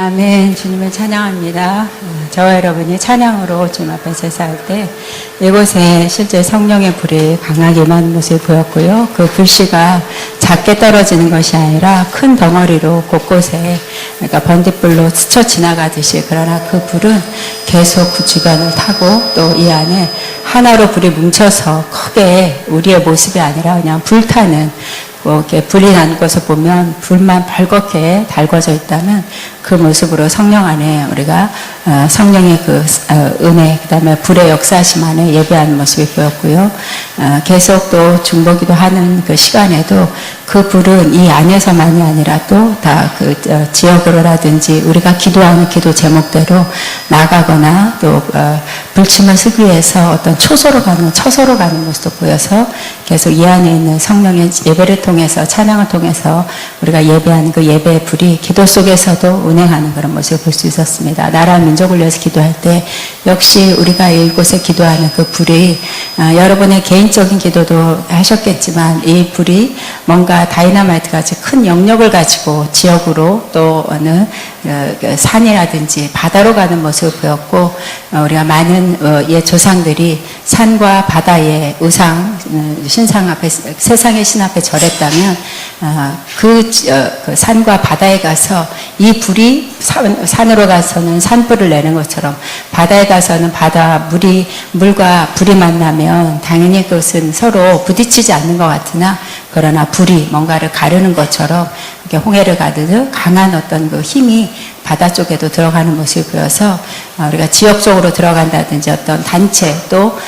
아멘. 주님을 찬양합니다. 저와 여러분이 찬양으로 주님 앞에 제사할 때 이곳에 실제 성령의 불이 강하게 임하는 모습이 보였고요. 그 불씨가 작게 떨어지는 것이 아니라 큰 덩어리로 곳곳에, 그러니까 번딧불로 스쳐 지나가듯이, 그러나 그 불은 계속 그 주변을 타고 또 이 안에 하나로 불이 뭉쳐서 크게 우리의 모습이 아니라 그냥 불타는, 이렇게 불이 난 곳을 보면 불만 벌겋게 달궈져 있다면 그 모습으로 성령 안에 우리가 성령의 그 은혜, 그 다음에 불의 역사심 안에 예배하는 모습이 보였고요. 계속 또 중보기도 하는 그 시간에도 그 불은 이 안에서만이 아니라 또 다 그 지역으로라든지 우리가 기도하는 기도 제목대로 나가거나 또 불침을 쓰기 위해서 어떤 처소로 가는 모습도 보여서 계속 이 안에 있는 성령의 예배를 통해서, 찬양을 통해서 우리가 예배하는 그 예배의 불이 기도 속에서도 운행하는 그런 모습을 볼 수 있었습니다. 나라 민족을 위해서 기도할 때 역시 우리가 이곳에 기도하는 그 불이, 여러분의 개인적인 기도도 하셨겠지만 이 불이 뭔가 다이너마이트 같이 큰 영역을 가지고 지역으로 또 어느 산이라든지 바다로 가는 모습을 보였고, 우리가 많은 옛 조상들이 산과 바다의 우상, 신상 앞에, 세상의 신 앞에 절했다면 그 산과 바다에 가서 이 불이 산으로 가서는 산불을 내는 것처럼 바다에 가서는 물과 불이 만나면 당연히 그것은 서로 부딪히지 않는 것 같으나, 그러나 불이 뭔가를 가르는 것처럼 이렇게 홍해를 가르듯 강한 어떤 그 힘이 바다 쪽에도 들어가는 모습이 보여서 우리가 지역적으로 들어간다든지 어떤 단체 또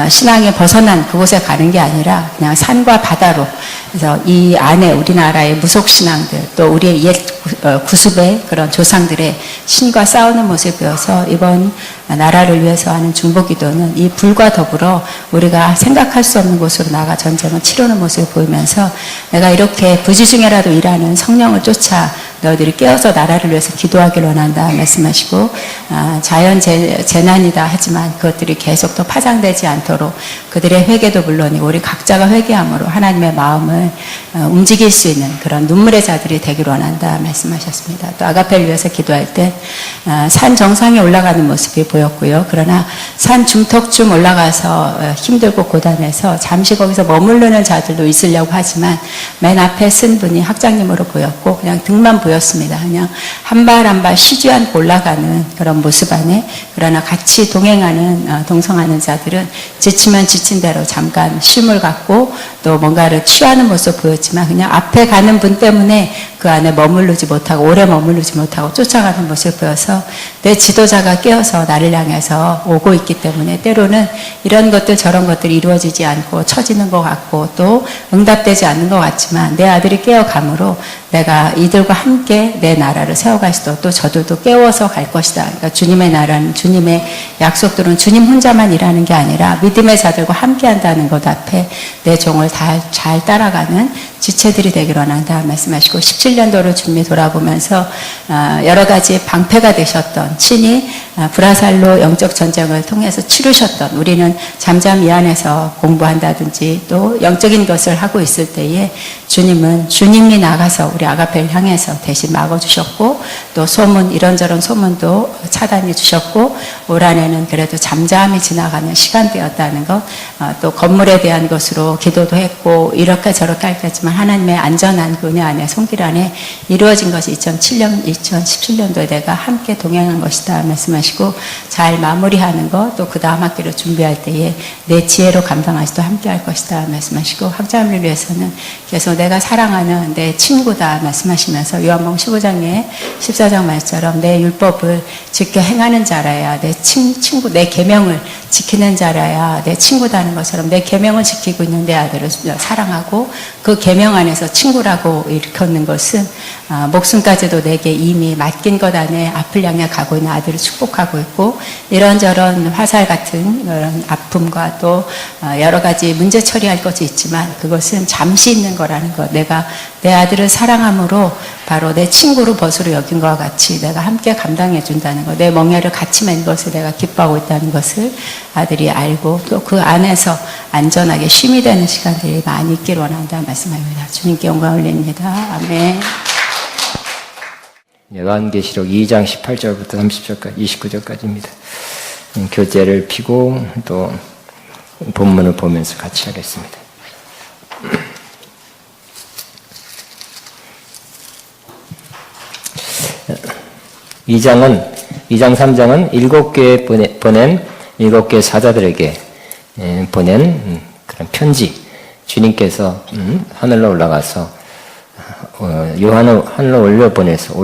신앙에 벗어난 그곳에 가는 게 아니라 그냥 산과 바다로, 그래서 이 안에 우리나라의 무속신앙들 또 우리의 옛 구습의 그런 조상들의 신과 싸우는 모습이 보여서 이번 나라를 위해서 하는 중보기도는 이 불과 더불어 우리가 생각할 수 없는 곳으로 나가 전쟁을 치르는 모습을 보이면서, 내가 이렇게 부지중에라도 일하는 성령을 쫓아 너희들이 깨어서 나라를 위해서 기도하길 원한다 말씀하시고, 자연 재난이다 하지만 그것들이 계속 또 파장되지 않도록 그들의 회개도 물론이고 우리 각자가 회개함으로 하나님의 마음을 움직일 수 있는 그런 눈물의 자들이 되길 원한다 말씀하셨습니다. 또 아가페를 위해서 기도할 때 산 정상에 올라가는 모습이 보였고요. 그러나 산 중턱쯤 올라가서 힘들고 고단해서 잠시 거기서 머무르는 자들도 있으려고 하지만 맨 앞에 쓴 분이 학장님으로 보였고 그냥 등만 보였습니다. 그냥 한 발 한 발 쉬지 않고 올라가는 그런 모습 안에, 그러나 같이 동성하는 자들은 지치면 지친 대로 잠깐 쉼을 갖고 또 뭔가를 취하는 모습 보였지만 그냥 앞에 가는 분 때문에 그 안에 오래 머무르지 못하고 쫓아가는 모습을 보여서 내 지도자가 깨어서 나를 향해서 오고 있기 때문에 때로는 이런 것들 저런 것들이 이루어지지 않고 처지는 것 같고 또 응답되지 않는 것 같지만 내 아들이 깨어감으로 내가 이들과 함께 내 나라를 세워갈 수도, 또 저들도 깨워서 갈 것이다. 그러니까 주님의 나라는, 주님의 약속들은 주님 혼자만 일하는 게 아니라 믿음의 자들과 함께 한다는 것 앞에 내 종을 잘 따라가는 지체들이 되기를 원한다 말씀하시고, 17년도를 주님이 돌아보면서 여러 가지 방패가 되셨던, 친히 브라살로 영적 전쟁을 통해서 치르셨던, 우리는 잠잠히 안에서 공부한다든지 또 영적인 것을 하고 있을 때에 주님은 주님이 나가서 우리 아가페를 향해서 대신 막아주셨고, 또 소문, 이런저런 소문도 차단해 주셨고, 올 한해는 그래도 잠잠히 지나가는 시간대였다는 것, 또 건물에 대한 것으로 기도도 했고 이렇게 저렇게 했지만 하나님의 안전한 그 은혜 안에, 손길 안에 이루어진 것이 2017년도에 내가 함께 동행한 것이다 말씀하시고, 잘 마무리하는 것, 또 그 다음 학기를 준비할 때에 내 지혜로 감당하시도 함께 할 것이다 말씀하시고, 학자님을 위해서는 계속 내가 사랑하는 내 친구다 말씀하시면서 요한복음 15장에 14장 말처럼 내 율법을 지켜 행하는 자라야 내 친구, 내 계명을 지키는 자라야 내 친구다는 것처럼 내 계명을 지키고 있는 내 아들을 사랑하고 그 계명 안에서 친구라고 일컫는 것은 목숨까지도 내게 이미 맡긴 것 안에 앞을 향해 가고 있는 아들을 축복하고 있고, 이런저런 화살 같은 그런 아픔과 또 여러 가지 문제 처리할 것이 있지만 그것은 잠시 있는 거라는 것, 내가 내 아들을 사랑함으로 바로 내 친구로 벗으로 여긴 것과 같이 내가 함께 감당해 준다는 것, 내 멍에를 같이 맨 것을 내가 기뻐하고 있다는 것을 아들이 알고 또 그 안에서 안전하게 쉼이 되는 시간들이 많이 있기를 원한다 말씀합니다. 주님께 영광을 올립니다. 아멘. 요한계시록 2장 18절부터 30절까지 29절까지입니다. 교재를 펴고 또 본문을 보면서 같이 하겠습니다. 2장 3장은 7교에 보낸 7교의 사자들에게 보낸 그런 편지. 주님께서 하늘로 올라가서 요한을 하늘로 올려 보내서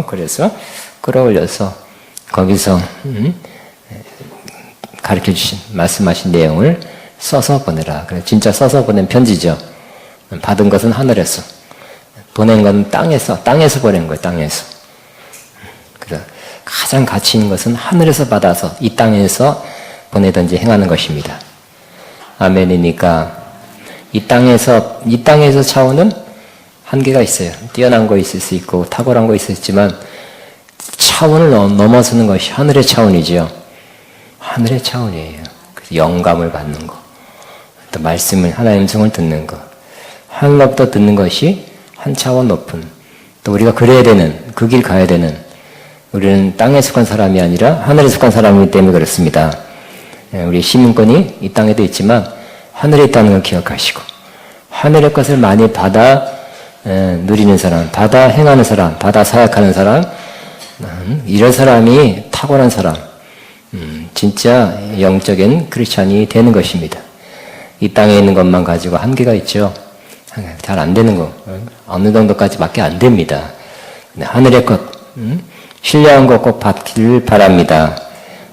그래서 끌어올려서 거기서 가르쳐 주신 말씀하신 내용을 써서 보내라. 그래 진짜 써서 보낸 편지죠. 받은 것은 하늘에서, 보낸 건 땅에서 보낸 거예요. 땅에서. 그래서 가장 가치 있는 것은 하늘에서 받아서 이 땅에서 보내든지 행하는 것입니다. 아멘이니까 이 땅에서 차원은 한계가 있어요. 뛰어난 거 있을 수 있고 탁월한 거 있을 수 있지만 차원을 넘어서는 것이 하늘의 차원이지요. 하늘의 차원이에요. 그래서 영감을 받는 거, 또 말씀을, 하나님 음성을 듣는 거, 하늘로부터 듣는 것이 한 차원 높은, 또 우리가 그래야 되는, 그 길 가야 되는, 우리는 땅에 속한 사람이 아니라 하늘에 속한 사람이기 때문에 그렇습니다. 우리 시민권이 이 땅에도 있지만 하늘에 있다는 걸 기억하시고, 하늘의 것을 많이 받아 누리는 사람, 받아 행하는 사람, 받아 사역하는 사람, 이런 사람이 탁월한 사람, 진짜 영적인 크리스찬이 되는 것입니다. 이 땅에 있는 것만 가지고 한계가 있죠. 잘 안 되는 거, 어느 정도까지밖에 안 됩니다. 하늘의 것, 신뢰한 것 꼭 받기를 바랍니다.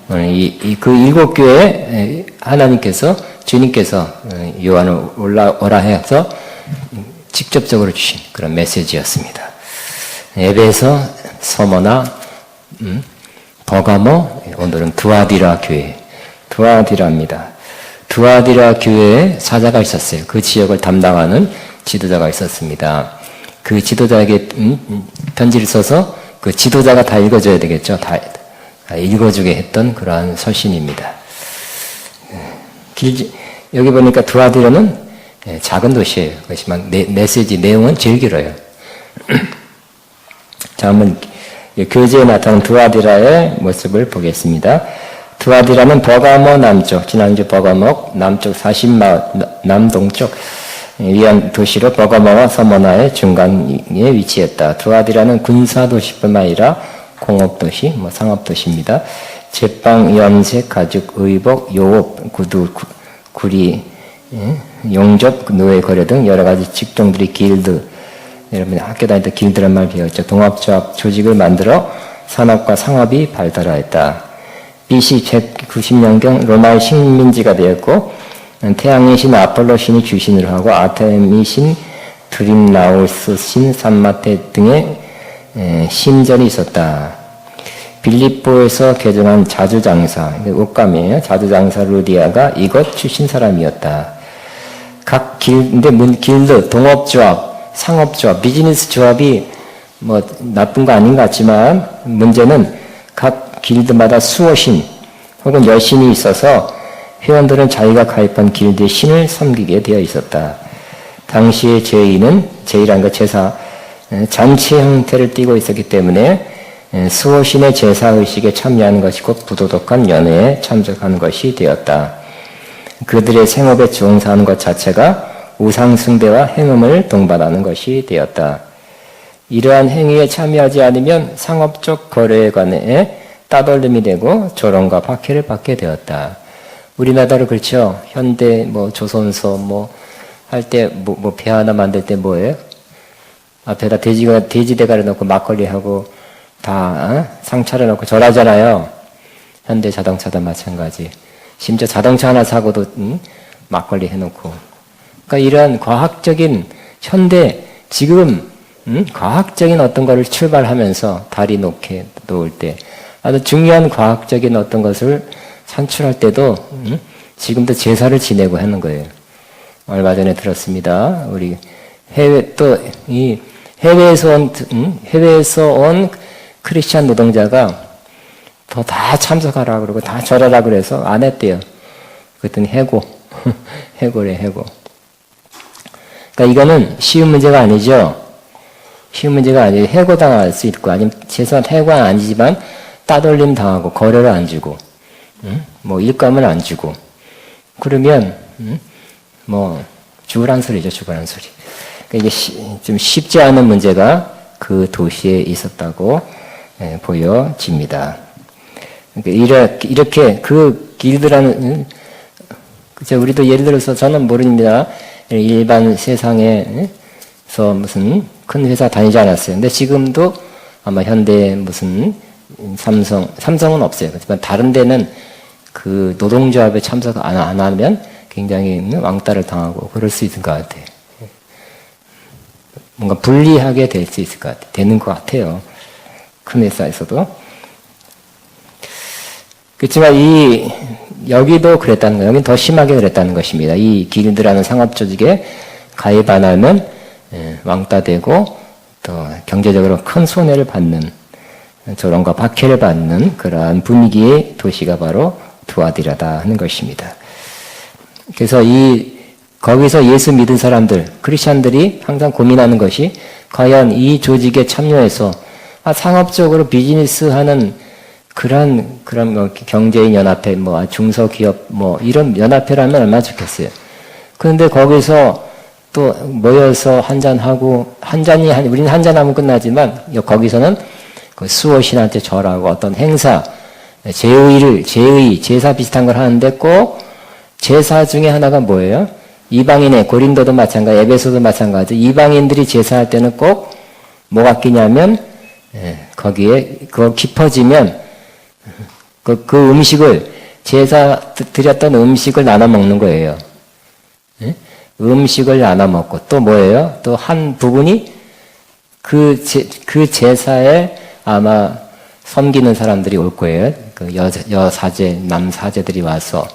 그 7교회 하나님께서, 주님께서 요한을 오라 해서 직접적으로 주신 그런 메시지였습니다. 에베소, 서머나, 버가모, 오늘은 두아디라 교회, 두아디라입니다. 두아디라 교회에 사자가 있었어요. 그 지역을 담당하는 지도자가 있었습니다. 그 지도자에게 편지를 써서 그 지도자가 다 읽어줘야 되겠죠. 다 읽어주게 했던 그러한 서신입니다. 여기 보니까 두아디라는 작은 도시예요. 그렇지만 메시지 내용은 제일 길어요. 자, 한번 교재에 나타난 두아디라의 모습을 보겠습니다. 두아디라는 버가모 남쪽, 지난주 버가모 남쪽 40마일, 남동쪽 위안 도시로 버가모와 서머나의 중간에 위치했다. 두아디라는 군사도시뿐만 아니라 공업도시, 상업도시입니다. 제빵, 염색, 가죽, 의복, 요업, 구두, 구리, 용접, 노예 거래 등 여러 가지 직종들이 길드, 여러분이 학교 다닐 때 길드란 말 배웠죠. 동합조합 조직을 만들어 산업과 상업이 발달하였다. BC 190년경 로마의 식민지가 되었고, 태양의 신 아폴로 신이 주신으로 하고 아테미 신, 드림나우스 신, 산마테 등의 신전이 있었다. 빌립보에서 개종한 자주장사, 옷감이에요. 자주장사 루디아가 이것 출신 사람이었다. 각 길드, 동업조합, 상업조합, 비즈니스 조합이 나쁜 거 아닌 것 같지만 문제는 각 길드마다 수호신 혹은 여신이 있어서 회원들은 자기가 가입한 길드의 신을 섬기게 되어 있었다. 당시의 제의란 것 제사, 잔치 형태를 띠고 있었기 때문에 수호신의 제사의식에 참여하는 것이 곧 부도덕한 연회에 참석하는 것이 되었다. 그들의 생업에 종사하는 것 자체가 우상숭배와 행음을 동반하는 것이 되었다. 이러한 행위에 참여하지 않으면 상업적 거래에 관해 따돌림이 되고 조롱과 박해를 받게 되었다. 우리나라도 그렇죠. 현대 조선소 할 때 배 하나 만들 때 뭐예요? 앞에다 돼지 대가리 넣고 막걸리 하고 다 상 차려놓고 절하잖아요. 현대 자동차도 마찬가지. 심지어 자동차 하나 사고도 막걸리 해놓고. 그러니까 이런 과학적인 현대 지금 과학적인 어떤 거를 출발하면서 다리 놓을 때 아주 중요한 과학적인 어떤 것을 산출할 때도 지금도 제사를 지내고 하는 거예요. 얼마 전에 들었습니다. 우리 해외에서 온 크리스찬 노동자가 더 다 참석하라 그러고 다 절하라 그래서 안 했대요. 그랬더니 해고래. 그러니까 이거는 쉬운 문제가 아니죠. 쉬운 문제가 아니고 해고당할 수 있고 아니면 최소한 해고는 아니지만 따돌림 당하고 거래를 안 주고 뭐 일감을 안 주고 그러면 뭐 죽으란 소리죠. 죽으란 소리. 그러니까 이게 좀 쉽지 않은 문제가 그 도시에 있었다고 보여집니다. 그러니까 이렇게 그 길드라는 그죠? 우리도 예를 들어서 저는 모릅니다. 일반 세상에서 무슨 큰 회사 다니지 않았어요. 근데 지금도 아마 현대 무슨 삼성은 없어요. 그렇지만 다른 데는 그 노동조합에 참석 안 하면 굉장히 왕따를 당하고 그럴 수 있을 것 같아요. 뭔가 불리하게 될 수 있을 것 같아요. 되는 것 같아요. 큰 회사에서도. 그렇지만 여기도 그랬다는 거예요. 여기는 더 심하게 그랬다는 것입니다. 이 길드라는 상업조직에 가입 안 하면 왕따되고 또 경제적으로 큰 손해를 받는 조롱과 박해를 받는 그러한 분위기의 도시가 바로 두아디라다 하는 것입니다. 그래서 거기서 예수 믿은 사람들, 크리스천들이 항상 고민하는 것이 과연 이 조직에 참여해서 상업적으로 비즈니스하는 그런 뭐 경제인 연합회, 뭐 중소기업 뭐 이런 연합회라면 얼마나 좋겠어요. 그런데 거기서 또 모여서 한잔하고 우리는 한잔하면 끝나지만 거기서는 그 수호신한테 절하고 어떤 행사, 제사 비슷한 걸 하는데 꼭 제사 중에 하나가 뭐예요? 이방인의 고린도도 마찬가지, 에베소도 마찬가지. 이방인들이 제사할 때는 꼭 뭐가 끼냐면 거기에 그거 깊어지면 그 음식을 제사 드렸던 음식을 나눠 먹는 거예요. 음식을 나눠 먹고 또 뭐예요? 또 한 부분이 그 제사에 아마 섬기는 사람들이 올 거예요. 그 여사제, 남사제들이 와서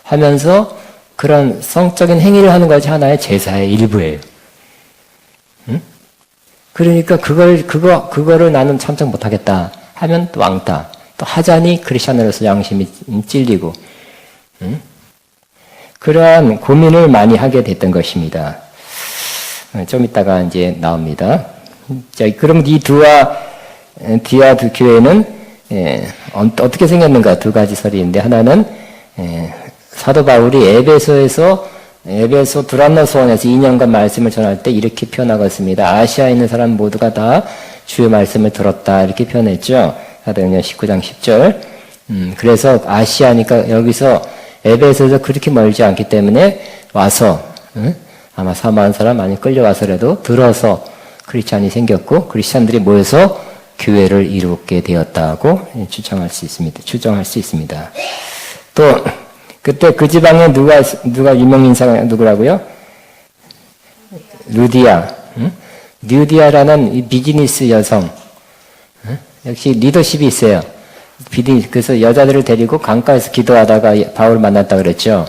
하면서 그런 성적인 행위를 하는 것이 하나의 제사의 일부예요. 그러니까 그거를 나는 참석 못하겠다 하면 또 왕따. 또 하자니 크리스천으로서 양심이 찔리고 그러한 고민을 많이 하게 됐던 것입니다. 좀 이따가 이제 나옵니다. 자, 그럼 이 디아드 교회는 어떻게 생겼는가 두 가지 설이인데 하나는 사도 바울이 에베소 두란노소원에서 2년간 말씀을 전할 때 이렇게 표현하고 있습니다. 아시아에 있는 사람 모두가 다 주의 말씀을 들었다 이렇게 표현했죠. 사도행전 19장 10절. 그래서 아시아니까 여기서 에베소에서 그렇게 멀지 않기 때문에 와서 아마 사모한 사람 많이 끌려와서라도 들어서 크리스찬이 생겼고 크리스찬들이 모여서 교회를 이루게 되었다고 추정할 수 있습니다. 또 그때 그 지방에 누가 유명 인사가 누구라고요? 루디아라는 이 비즈니스 여성. 역시 리더십이 있어요. 그래서 여자들을 데리고 강가에서 기도하다가 바울 만났다 그랬죠.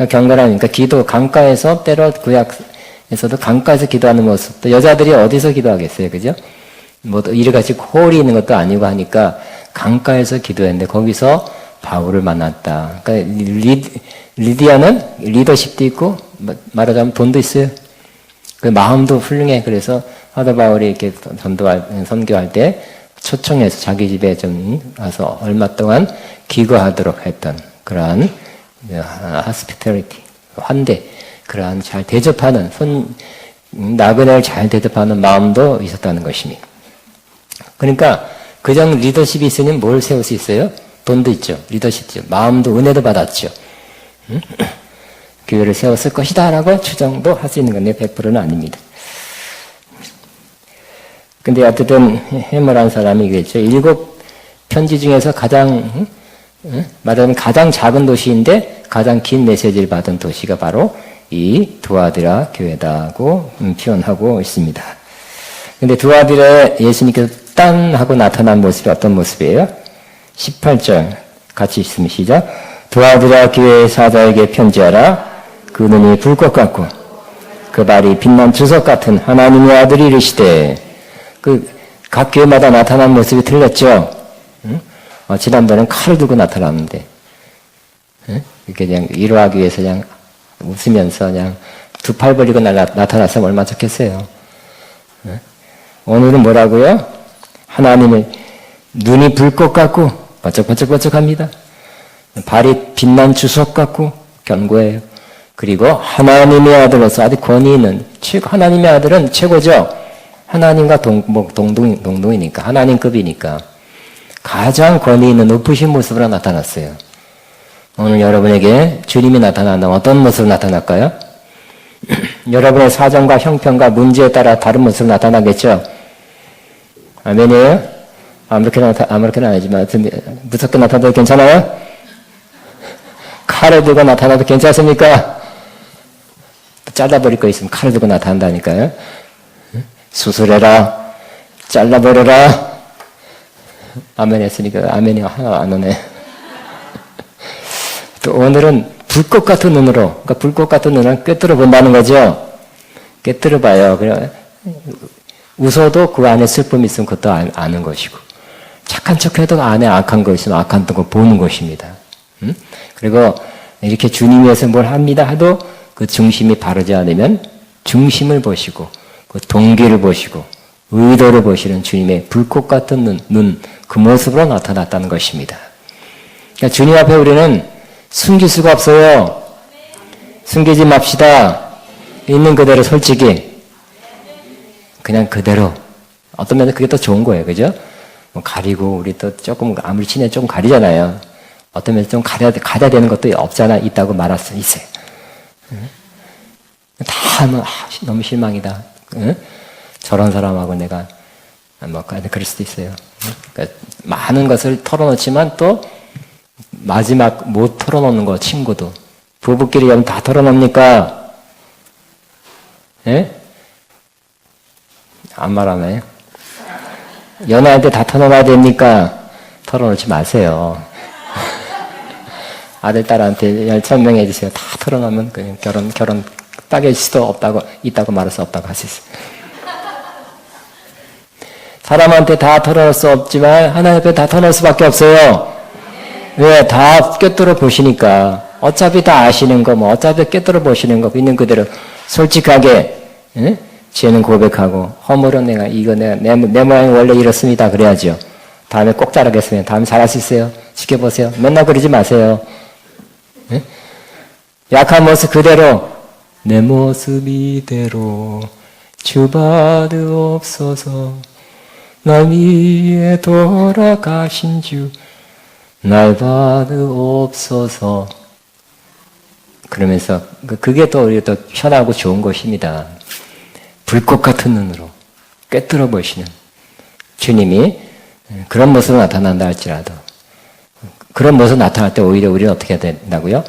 경건하니까 강가에서 때로 구약에서도 강가에서 기도하는 모습. 또 여자들이 어디서 기도하겠어요, 그죠? 뭐 이래같이 홀이 있는 것도 아니고 하니까 강가에서 기도했는데 거기서 바울을 만났다. 그러니까 리디아는 리더십도 있고 말하자면 돈도 있어요. 그 마음도 훌륭해. 그래서 사도 바울이 이렇게 선교할 때 초청해서 자기 집에 좀 와서 얼마 동안 기거하도록 했던 그러한 hospitality, 환대, 그러한 잘 대접하는 나그네를 잘 대접하는 마음도 있었다는 것입니다. 그러니까 그정 리더십이 있으니 뭘 세울 수 있어요? 돈도 있죠. 리더십이죠. 마음도 은혜도 받았죠. 교회를 세웠을 것이다 라고 추정도 할 수 있는 건데 100%는 아닙니다. 근데 어쨌든 해머란 사람이 그랬죠. 7 편지 중에서 말하자면 가장 작은 도시인데 가장 긴 메시지를 받은 도시가 바로 이 두아디라 교회다고 표현하고 있습니다. 근데 두아디라에 예수님께서 딴 하고 나타난 모습이 어떤 모습이에요? 18절 같이 있으면 시작. 두아디라 교회의 사자에게 편지하라. 그 눈이 불꽃 같고 그 발이 빛난 주석 같은 하나님의 아들이 이르시되. 각 교회마다 나타난 모습이 틀렸죠. 지난번엔 칼을 들고 나타났는데 이렇게 그냥 위로하기 위해서 그냥 웃으면서 그냥 두 팔 벌리고 나타났으면 얼마나 좋겠어요. 오늘은 뭐라고요? 하나님의 눈이 불꽃 같고 번쩍번쩍번쩍합니다. 발이 빛난 주석 같고 견고해요. 그리고 하나님의 아들로서 아주 권위 있는 하나님의 아들은 최고죠. 하나님과 동동이니까 하나님급이니까 가장 권위 있는 높으신 모습으로 나타났어요. 오늘 여러분에게 주님이 나타난다면 어떤 모습으로 나타날까요? 여러분의 사정과 형편과 문제에 따라 다른 모습으로 나타나겠죠? 아멘이에요? 아무렇게나 아니지만 무섭게 나타나도 괜찮아요? 칼을 들고 나타나도 괜찮습니까? 잘라버릴 거 있으면 칼을 들고 나타난다니까요. 수술해라. 잘라버려라. 아멘 했으니까 아멘이 하나 안 오네. 또 오늘은 불꽃 같은 눈으로, 그러니까 불꽃 같은 눈을 꿰뚫어 본다는 거죠. 꿰뚫어 봐요. 그래 웃어도 그 안에 슬픔이 있으면 그것도 아는 것이고, 착한 척해도 안에 악한 거 있으면 악한 거 보는 것입니다. 그리고 이렇게 주님 위해서 뭘 합니다 해도 그 중심이 바르지 않으면 중심을 보시고, 그 동기를 보시고, 의도를 보시는 주님의 불꽃 같은 눈, 그 모습으로 나타났다는 것입니다. 그러니까 주님 앞에 우리는 숨길 수가 없어요. 숨기지 맙시다. 있는 그대로 솔직히. 그냥 그대로. 어떤 면에서 그게 더 좋은 거예요. 그죠? 뭐 가리고, 우리 또 조금, 아무리 친해 조금 가리잖아요. 어떤 면에서 좀 가려야 되는 것도 없잖아. 있다고 말할 수 있어요. 다 너무 실망이다. 저런 사람하고 내가, 그럴 수도 있어요. 그러니까 많은 것을 털어놓지만 또, 마지막 못 털어놓는 거, 친구도. 부부끼리 여러분 다 털어놓습니까? 예? 안 말하나요? 연애할 때 다 털어놔야 됩니까? 털어놓지 마세요. 아들, 딸한테 설명해 주세요. 다 털어놓으면 그냥 결혼 따길 수도 없다고, 있다고 말할 수 없다고 할 수 있어요. 사람한테 다 털어놓을 수 없지만, 하나님 앞에 다 털어놓을 수밖에 없어요. 왜? 다 꿰뚫어 보시니까. 어차피 다 아시는 거, 어차피 꿰뚫어 보시는 거, 있는 그대로 솔직하게, 응? 죄는 고백하고, 허물은 내 모양이 원래 이렇습니다. 그래야죠. 다음에 꼭 잘하겠습니다. 다음에 잘할 수 있어요. 지켜보세요. 맨날 그러지 마세요. 응? 약한 모습 그대로, 내 모습 이대로 주받으옵소서. 날 위해 돌아가신 주, 날 받으옵소서. 그러면서 그게 또 우리가 또 편하고 좋은 것입니다. 불꽃 같은 눈으로 꿰뚫어 보시는 주님이 그런 모습으로 나타난다 할지라도, 그런 모습으로 나타날 때 오히려 우리는 어떻게 해야 된다고요?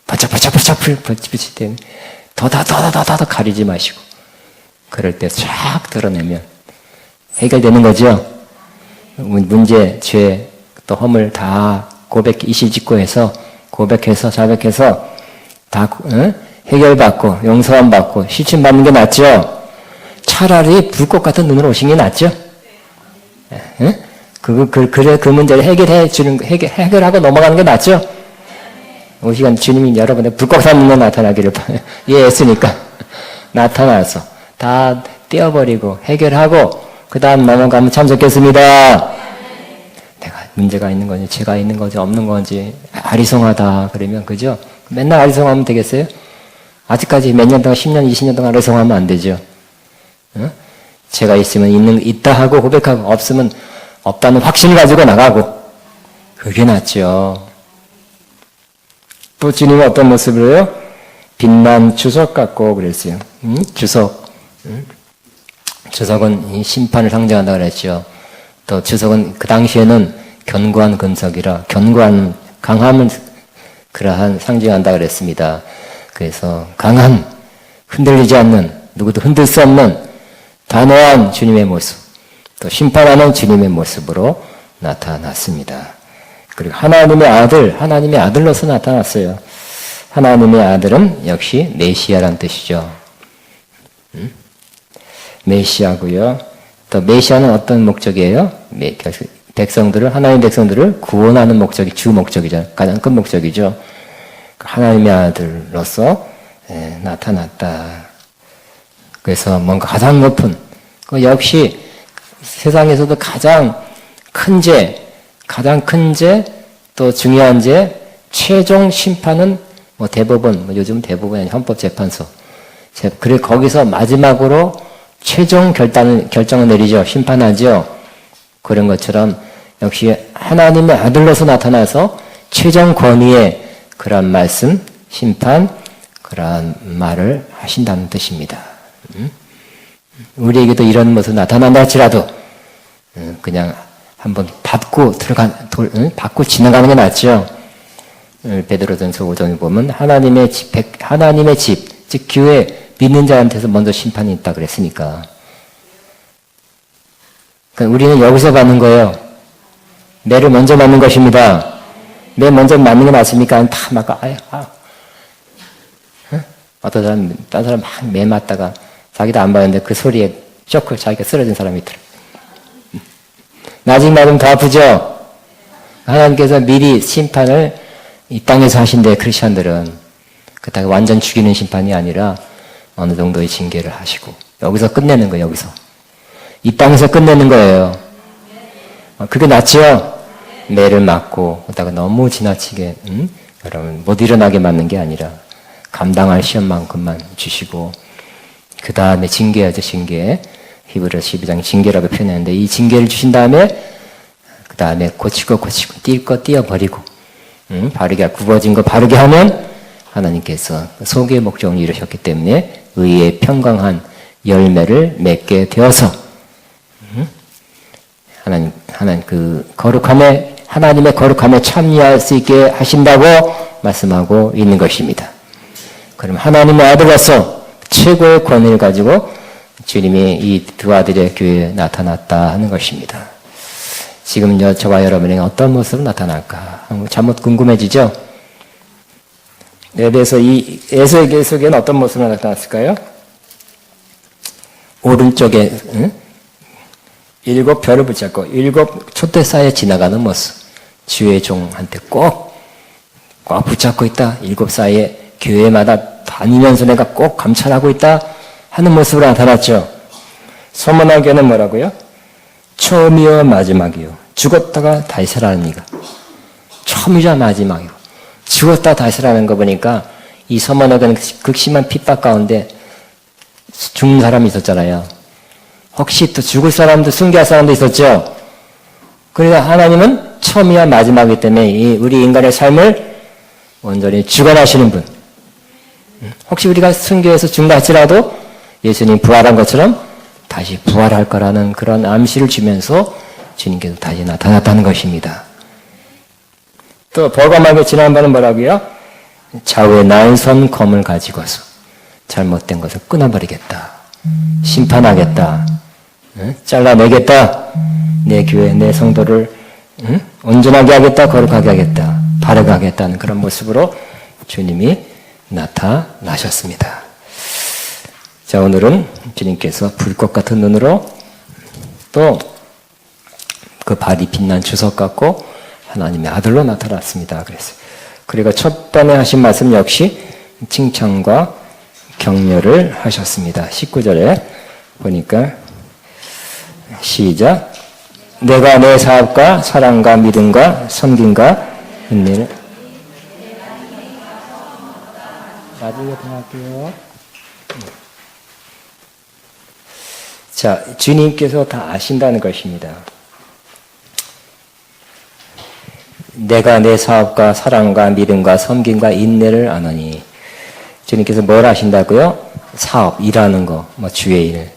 바짝바짝 빛이 때문에 더 가리지 마시고, 그럴 때 쫙 드러내면 해결되는 거죠. 문제, 죄, 또 허물 다 이실직고 해서 고백해서 자백해서 다 해결받고 용서함 받고 시침 받는 게 낫죠. 차라리 불꽃 같은 눈으로 오신 게 낫죠. 그 문제를 해결하고 넘어가는 게 낫죠. 이 시간 주님이 여러분의 불꽃 같은 눈으로 나타나기를 이해했으니까 나타나서 다 떼어버리고 해결하고 그 다음 넘어가면 참 좋겠습니다. 내가 문제가 있는 건지 죄가 있는 건지 없는 건지 아리송하다 그러면 그죠? 맨날 아리송하면 되겠어요? 아직까지 몇 년 동안 10년 20년 동안 아리송하면 안 되죠. 죄가 있으면 있다 하고 고백하고 없으면 없다는 확신을 가지고 나가고 그게 낫죠. 또 주님은 어떤 모습으로요? 빛난 주석 같고 그랬어요. 주석. 주석은 이 심판을 상징한다고 그랬죠. 또 주석은 그 당시에는 견고한 근석이라 견고한 강함을 그러한 상징한다고 그랬습니다. 그래서 강한, 흔들리지 않는, 누구도 흔들 수 없는 단호한 주님의 모습, 또 심판하는 주님의 모습으로 나타났습니다. 그리고 하나님의 아들로서 나타났어요. 하나님의 아들은 역시 메시아란 뜻이죠. 메시아고요. 또 메시아는 어떤 목적이에요? 하나님의 백성들을 구원하는 목적이 주 목적이죠. 가장 큰 목적이죠. 하나님의 아들로서 나타났다. 그래서 뭔가 가장 높은 그 역시 세상에서도 가장 큰 죄, 또 중요한 죄, 최종 심판은 뭐 대법원, 뭐 요즘 대법원이 아니라 헌법재판소. 그래 거기서 마지막으로 최종 결정을 내리죠. 심판하죠. 그런 것처럼 역시 하나님의 아들로서 나타나서 최종 권위의 그런 말씀, 심판, 그런 말을 하신다는 뜻입니다. 우리에게도 이런 모습 나타난다 할지라도 그냥 한번 받고 지나가는 게 낫죠. 베드로전서 5장에 보면 하나님의 집, 즉 교회 믿는 자한테서 먼저 심판이 있다 그랬으니까. 그러니까 우리는 여기서 받는 거예요. 매를 먼저 맞는 것입니다. 매 먼저 맞는 게 맞습니까? 다 막 어떤 사람, 딴 사람 막 매 맞다가 자기도 안 봤는데 그 소리에 쇼크 자기가 쓰러진 사람이 있더라. 나중에 맞으면 더 아프죠? 하나님께서 미리 심판을 이 땅에서 하신대, 크리스천들은. 그렇다고 완전 죽이는 심판이 아니라 어느 정도의 징계를 하시고. 여기서 끝내는 거예요, 여기서. 이 땅에서 끝내는 거예요. 그게 낫죠? 매를 맞고, 그러다가 너무 지나치게, 여러분, 못 일어나게 맞는 게 아니라, 감당할 시험만큼만 주시고, 그 다음에 징계하죠, 징계. 히브리서 12장 징계라고 표현했는데, 이 징계를 주신 다음에, 그 다음에 고치고, 뛸 거 띄어버리고, 바르게, 굽어진 거 바르게 하면, 하나님께서 소개의 목적을 이루셨기 때문에, 의의 평강한 열매를 맺게 되어서, 하나님의 거룩함에 참여할 수 있게 하신다고 말씀하고 있는 것입니다. 그럼 하나님의 아들로서 최고의 권위를 가지고 주님이 이 두 아들의 교회에 나타났다 하는 것입니다. 지금 저와 여러분에게 어떤 모습으로 나타날까? 잘못 궁금해지죠? 그래서 이 에스겔 속에는 어떤 모습으로 나타났을까요? 오른쪽에 7 별을 붙잡고 7 촛대사에 지나가는 모습. 주의 종한테 꼭 붙잡고 있다. 7 사이에 교회마다 다니면서 내가 꼭 감찰하고 있다 하는 모습으로 나타났죠. 서문화교는 뭐라고요? 처음이요 마지막이요. 죽었다가 다시 살아나는 이가. 처음이자 마지막이요. 죽었다 다시 살아나는 거 보니까 이 서문화교는 극심한 핍박 가운데 죽는 사람이 있었잖아요. 혹시 또 죽을 사람도 순교할 사람도 있었죠. 그러니까 하나님은 처음이야 마지막이기 때문에 우리 인간의 삶을 온전히 주관하시는 분. 혹시 우리가 순교해서 죽는다 할지라도 예수님 부활한 것처럼 다시 부활할 거라는 그런 암시를 주면서 주님께서 다시 나타났다는 것입니다. 또 버거마게 지난번은 뭐라고요? 좌우의 날선 검을 가지고서 잘못된 것을 끊어버리겠다. 심판하겠다. 잘라내겠다. 내 교회, 내 성도를 온전하게 하겠다. 거룩하게 하겠다. 바르게 하겠다는 그런 모습으로 주님이 나타나셨습니다. 자, 오늘은 주님께서 불꽃 같은 눈으로 또 그 발이 빛난 주석 같고 하나님의 아들로 나타났습니다. 그리고 첫 번에 하신 말씀 역시 칭찬과 격려를 하셨습니다. 19절에 보니까 시작. 내가 내 사업과 사랑과 믿음과 섬김과 인내를 나중에 통할게요. 자, 주님께서 다 아신다는 것입니다. 내가 내 사업과 사랑과 믿음과 섬김과 인내를 아노니. 주님께서 뭘 아신다고요? 사업, 일하는 거, 주의 일,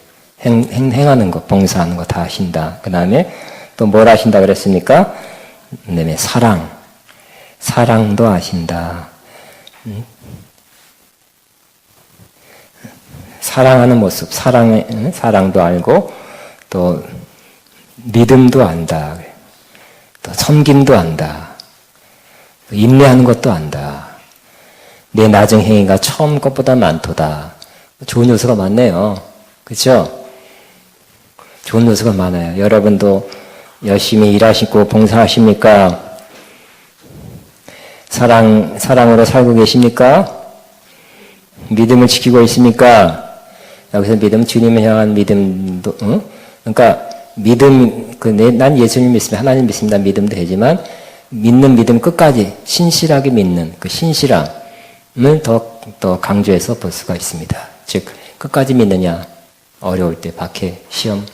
행하는 거, 봉사하는 거 다 아신다. 그 다음에 또 뭘 아신다 그랬습니까? 그다음에 사랑도 아신다. 사랑하는 모습, 사랑도 알고 또 믿음도 안다. 또 섬김도 안다. 인내하는 것도 안다. 내 나중 행위가 처음 것보다 많도다. 좋은 요소가 많네요. 그렇죠? 좋은 요소가 많아요. 여러분도 열심히 일하시고 봉사하십니까? 사랑으로 살고 계십니까? 믿음을 지키고 있습니까? 여기서 믿음은 주님을 향한 믿음도, 그러니까 믿음, 난 예수님 믿습니다. 하나님 믿습니다. 믿음도 되지만, 믿는 믿음 끝까지 신실하게 믿는 그 신실함을 더 강조해서 볼 수가 있습니다. 즉, 끝까지 믿느냐, 어려울 때, 박해, 시험,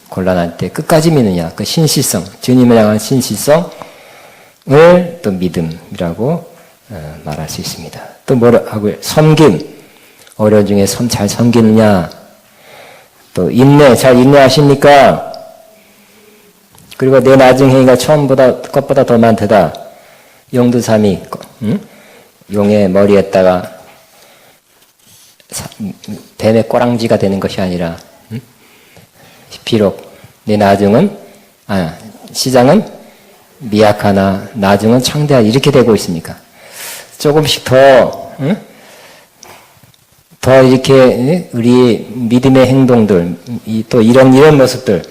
곤란할 때 끝까지 믿느냐, 그 신실성, 주님을 향한 신실성을 또 믿음이라고 말할 수 있습니다. 또 뭐라 하고요? 섬김, 어려운 중에 잘 섬기느냐, 또 인내, 잘 인내하십니까? 그리고 내 나중 행위가 것보다 더 많다. 용두삼이, 용의 머리에다가 뱀의 꼬랑지가 되는 것이 아니라, 비록 내 시장은 미약하나 나중은 창대하다. 이렇게 되고 있습니까? 조금씩 더 이렇게 우리 믿음의 행동들, 또 이런 모습들,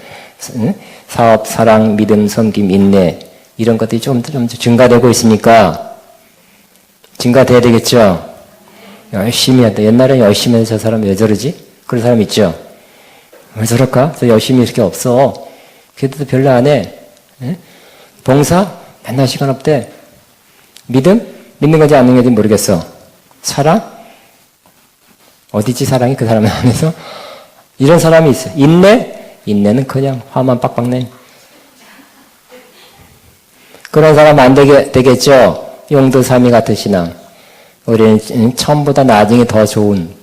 사업, 사랑, 믿음, 섬김, 인내, 이런 것들이 좀 증가되고 있으니까 증가돼야 되겠죠? 열심히 한다. 옛날에 열심히 해서 저 사람 왜 저러지? 그런 사람 있죠? 왜 저럴까? 저 열심히 이렇게 없어. 그래도 별로 안 해. 봉사? 맨날 시간 없대. 믿음? 믿는 건지 안 믿는 건지 모르겠어. 사랑? 어디지 사랑이 그 사람 안에서? 이런 사람이 있어. 인내? 인내는 그냥 화만 빡빡 내. 그런 사람 안 되겠죠? 용도삼이 같은 신앙. 우리는 처음보다 나중에 더 좋은,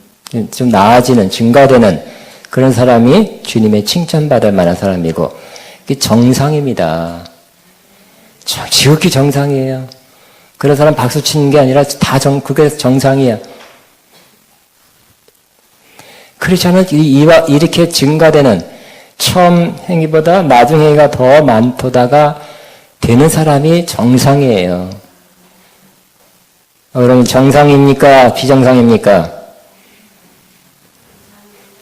좀 나아지는, 증가되는 그런 사람이 주님의 칭찬받을 만한 사람이고, 이게 정상입니다. 지극히 정상이에요. 그런 사람 박수 치는 게 아니라 그게 정상이에요. 크리스천은 이렇게 증가되는 처음 행위보다 나중 행위가 더 많도다가 되는 사람이 정상이에요. 여러분 정상입니까? 비정상입니까?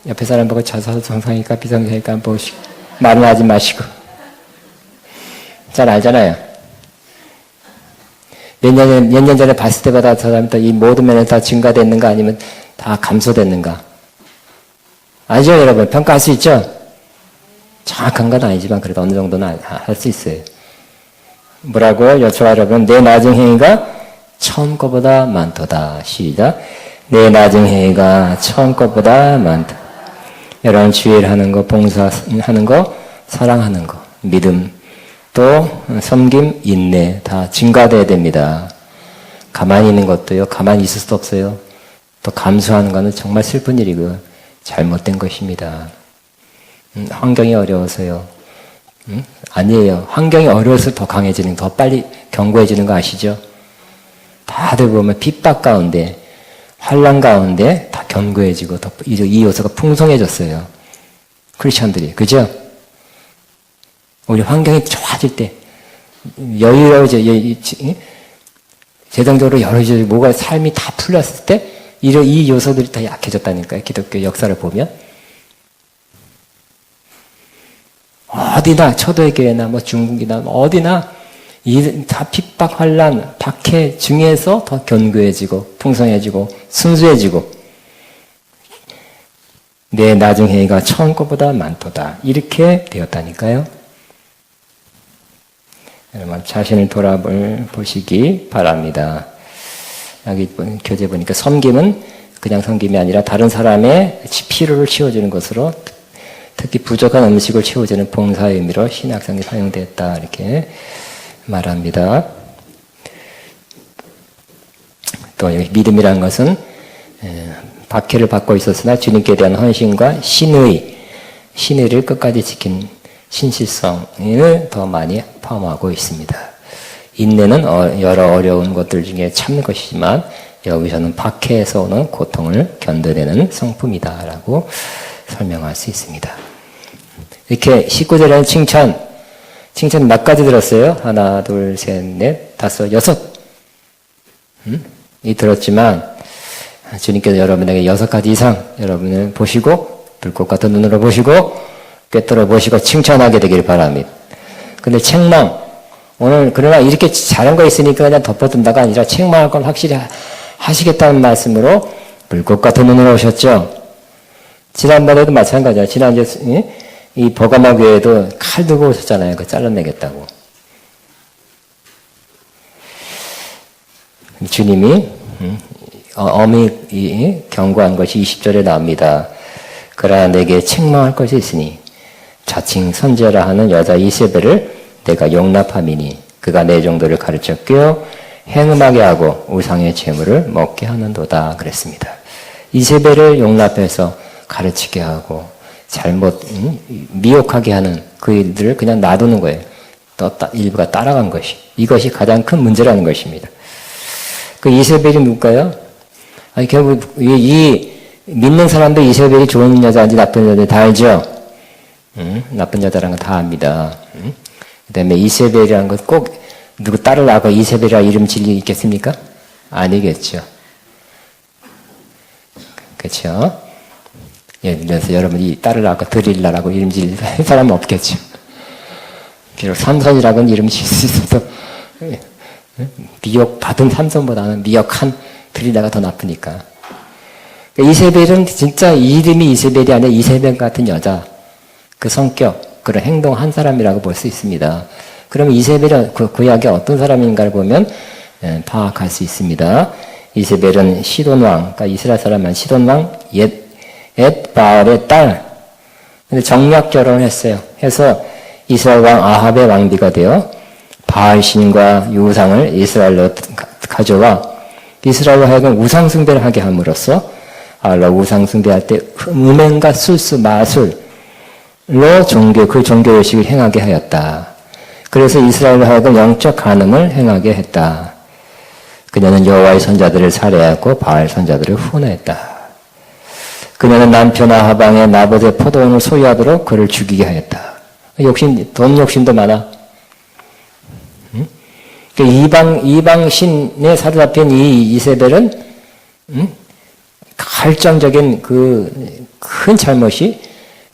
옆에 사람 보고 저 정상일까 비정상일까 한번 보시고 말은 하지 마시고 잘 알잖아요. 몇 년 전에 봤을 때보다 저 사람이 이 모든 면에 다 증가됐는가 아니면 다 감소됐는가? 아니죠 여러분? 평가할 수 있죠? 정확한 건 아니지만 그래도 어느 정도는 할 수 있어요. 뭐라고요? 저와 여러분, 내 나중 행위가 처음 것보다 많도다. 시작. 내 나중 행위가 처음 것보다 많다. 여러분 주일 하는 거, 봉사하는 거, 사랑하는 거, 믿음, 또 섬김, 인내 다 증가돼야 됩니다. 가만히 있는 것도요. 가만히 있을 수도 없어요. 또 감수하는 거는 정말 슬픈 일이고 잘못된 것입니다. 환경이 어려워서요. 아니에요. 환경이 어려워서 더 강해지는, 더 빨리 견고해지는 거 아시죠? 다들 보면 핍박 가운데, 환란 가운데 다 견고해지고 더 이 요소가 풍성해졌어요. 크리스천들이. 그죠? 우리 환경이 좋아질 때, 재정적으로 여유로워지고 뭐가 삶이 다 풀렸을 때 이 요소들이 다 약해졌다니까요. 기독교 역사를 보면. 어디나 초대의 교회나 뭐 중국이나 어디나 다 핍박, 환란, 박해 중에서 더 견고해지고 풍성해지고 순수해지고 내 나중 행위가 처음 것보다 많도다. 이렇게 되었다니까요. 여러분 자신을 돌아보시기 바랍니다. 여기 교재 보니까 섬김은 그냥 섬김이 아니라 다른 사람의 필요를 채워주는 것으로 특히 부족한 음식을 채워주는 봉사의 의미로 신약성이 사용됐다. 이렇게 말합니다. 또 여기 믿음이라는 것은 박해를 받고 있었으나 주님께 대한 헌신과 신의를 끝까지 지킨 신실성을 더 많이 포함하고 있습니다. 인내는 여러 어려운 것들 중에 참는 것이지만 여기서는 박해에서 오는 고통을 견뎌내는 성품이다라고 설명할 수 있습니다. 이렇게 19절에는 칭찬 몇 가지 들었어요? 하나, 둘, 셋, 넷, 다섯, 여섯. 이 들었지만 주님께서 여러분에게 6가지 이상 여러분을 보시고 불꽃 같은 눈으로 보시고 꿰뚫어 보시고 칭찬하게 되길 바랍니다. 근데 책망, 오늘 그러나 이렇게 잘한 거 있으니까 그냥 덮어둔다가 아니라 책망할 건 확실히 하시겠다는 말씀으로 불꽃 같은 눈으로 오셨죠. 지난번에도 마찬가지야. 지난주에 이 버가마 교회도 칼 들고 오셨잖아요. 그 잘라내겠다고. 주님이 엄히 경고한 것이 20절에 나옵니다. 그러나 내게 책망할 것이 있으니 자칭 선지자라 하는 여자 이세벨을 내가 용납함이니 그가 내 정도를 가르쳐 꿰어 행음하게 하고 우상의 재물을 먹게 하는도다 그랬습니다. 이세벨을 용납해서 가르치게 하고 잘못 미혹하게 하는 그 일들을 그냥 놔두는 거예요. 또 일부가 따라간 것이 이것이 가장 큰 문제라는 것입니다. 그 이세벨이 누굴까요? 아니 결국 이 믿는 사람도 이세벨이 좋은 여자인지 나쁜 여자인지 다 알죠? 나쁜 여자라는 거 다 압니다. 그 다음에 이세벨이라는 것 꼭 누구 딸을 낳고 이세벨이라 이름 질리 있겠습니까? 아니겠죠. 그렇죠? 예를 들어서 여러분이 딸을 낳고 드릴라라고 이름 질릴 사람은 없겠죠. 비록 삼손이라고는 이름 질 수 있어도 미혹받은 삼손보다는 미혹한 드릴라가 더 나쁘니까. 이세벨은 진짜 이름이 이세벨이 아니라 이세벨 같은 여자, 그 성격, 그런 행동 한 사람이라고 볼 수 있습니다. 그러면 이세벨은 그 구약에 어떤 사람인가를 보면 파악할 수 있습니다. 이세벨은 시돈왕, 그러니까 이스라엘 사람은 시돈왕 엣바알의 딸. 근데 정략 결혼을 했어요. 해서 이스라엘 왕 아합의 왕비가 되어 바알 신과 우상을 이스라엘로 가져와 이스라엘로 하여금 우상 숭배를 하게 함으로써 우상 숭배할 때 음행과 술수 마술로 그 종교 의식을 행하게 하였다. 그래서 이스라엘로 하여금 영적 간음을 행하게 했다. 그녀는 여호와의 선자들을 살해하고 바알 선자들을 훈했다. 그녀는 남편 아하방의 나봇의 포도원을 소유하도록 그를 죽이게 하였다. 돈 욕심도 많아. 이방 신에 사로잡힌 이 이세벨은 결정적인 그 큰 잘못이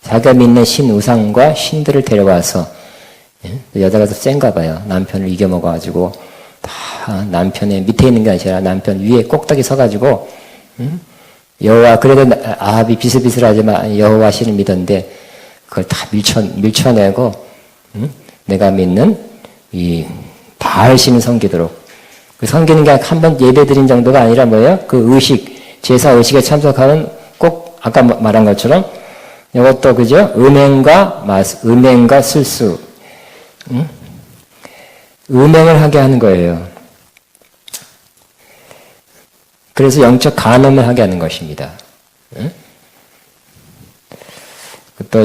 자기가 믿는 신 우상과 신들을 데려와서 여자가 더 센가 봐요. 남편을 이겨먹어가지고 다 남편의 밑에 있는 게 아니라 남편 위에 꼭딱이 서가지고 여호와 그래도 아합이 비슬비슬하지만 여호와 신을 믿었는데 그걸 다 밀쳐내고 내가 믿는 이 바알 신을 섬기도록 그 섬기는 게 한 번 예배 드린 정도가 아니라 뭐예요? 그 의식 제사 의식에 참석하는 꼭 아까 말한 것처럼 이것도 그죠? 음행과 술수 음행을 하게 하는 거예요. 그래서 영적 간음을 하게 하는 것입니다. 또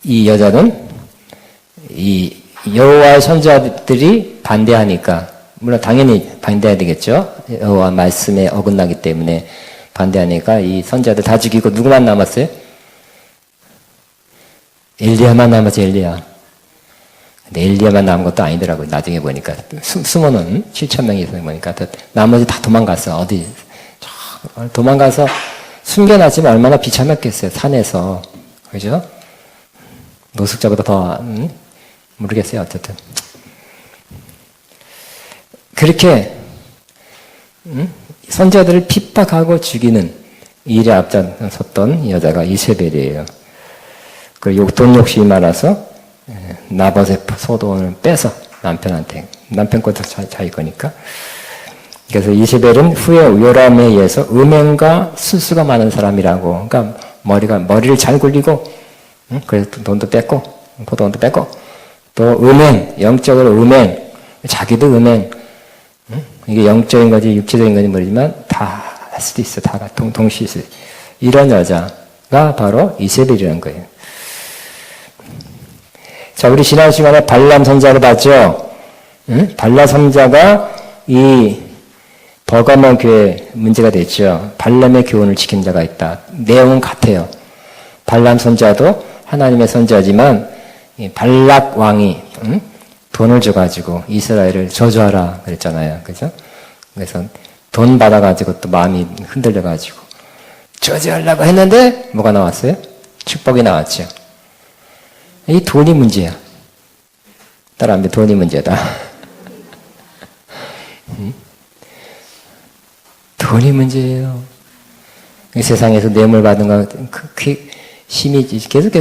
이 여자는 이 여호와의 선지자들이 반대하니까 물론 당연히 반대해야 되겠죠. 여호와 말씀에 어긋나기 때문에 반대하니까 이 선지자들 다 죽이고 누구만 남았어요? 엘리야만 남았어요. 엘리야. 근데 엘리야만 남은 것도 아니더라고요. 나중에 보니까 숨어는 7,000명이 있어 보니까 나머지 다 도망갔어. 어디 도망가서 숨겨놨지만 얼마나 비참했겠어요. 산에서 그죠? 노숙자보다 더 모르겠어요. 어쨌든 그렇게 선지자들을 핍박하고 죽이는 일에 앞장섰던 여자가 이세벨이에요. 그리고 돈 욕심이 많아서 나봇의 소돈을 빼서 남편 것도 자기 거니까. 그래서 이세벨은 후에 요람에 의해서 음행과 술수가 많은 사람이라고. 그러니까 머리를 잘 굴리고, 그래서 돈도 뺐고, 포도원도 뺐고, 또 음행, 영적으로 음행, 자기도 음행. 이게 영적인 건지 육체적인 건지 모르지만 다 할 수도 있어. 다 동시에 있어요. 이런 여자가 바로 이세벨이라는 거예요. 자, 우리 지난 시간에 발람 선자를 봤죠? 발람 선자가 이 버가모 교회 문제가 됐죠. 발람의 교훈을 지킨 자가 있다. 내용은 같아요. 발람 선자도 하나님의 선자지만 발락 왕이 돈을 줘가지고 이스라엘을 저주하라 그랬잖아요. 그죠? 그래서 돈 받아가지고 또 마음이 흔들려가지고 저주하려고 했는데 뭐가 나왔어요? 축복이 나왔죠. 이 돈이 문제야. 따라하면 돈이 문제다. 돈이 문제예요. 이 세상에서 뇌물 받은 거 힘이 계속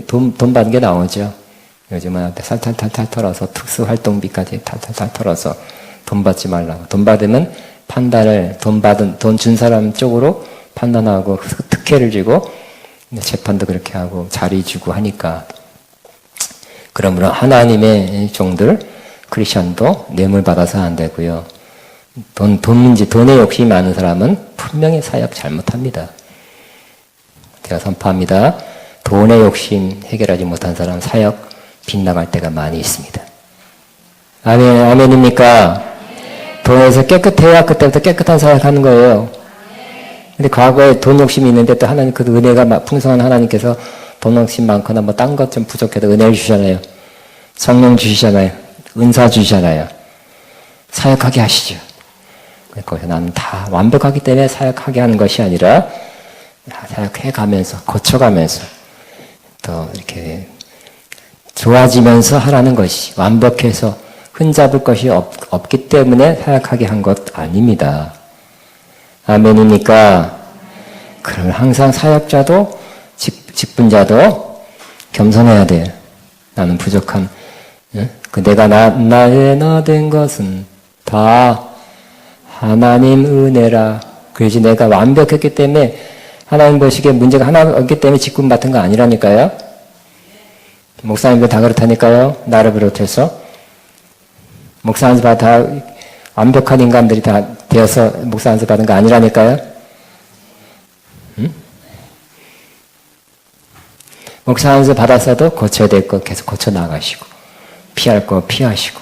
돈 받은 게 나오죠. 요즘은 탈탈탈탈 털어서 특수활동비까지 탈탈탈 털어서 돈 받지 말라고. 돈 받으면 판단을 돈 준 사람 쪽으로 판단하고 특혜를 주고 재판도 그렇게 하고 자리 주고 하니까. 그러므로 하나님의 종들 크리스천도 뇌물 받아서 안 되고요. 돈의 욕심이 많은 사람은 분명히 사역 잘못합니다. 제가 선포합니다. 돈의 욕심 해결하지 못한 사람 사역 빗나갈 때가 많이 있습니다. 아멘입니까? 돈에서 깨끗해야 그때부터 깨끗한 사역하는 거예요. 근데 과거에 돈 욕심이 있는데 또 하나님 그 은혜가 풍성한 하나님께서 돈 욕심 많거나 뭐 딴 것 좀 부족해도 은혜를 주시잖아요. 성령 주시잖아요. 은사 주시잖아요. 사역하게 하시죠. 거기서 나는 다 완벽하기 때문에 사역하게 하는 것이 아니라 사역해 가면서 고쳐가면서 또 이렇게 좋아지면서 하라는 것이 완벽해서 흠잡을 것이 없기 때문에 사역하게 한 것 아닙니다. 아멘입니까? 그러면 항상 사역자도 직분자도 겸손해야 돼요. 나는 부족한 내가 나의 나 된 것은 다 하나님 은혜라. 그래서 내가 완벽했기 때문에 하나님 보시기에 문제가 하나 없기 때문에 직분 맡은 거 아니라니까요. 목사님들 다 그렇다니까요. 나를 비롯해서 목사 안수 다 완벽한 인간들이 다 되어서 목사 안수 받은 거 아니라니까요. 목사 안수 받았어도 고쳐야 될 거 계속 고쳐 나가시고 피할 거 피하시고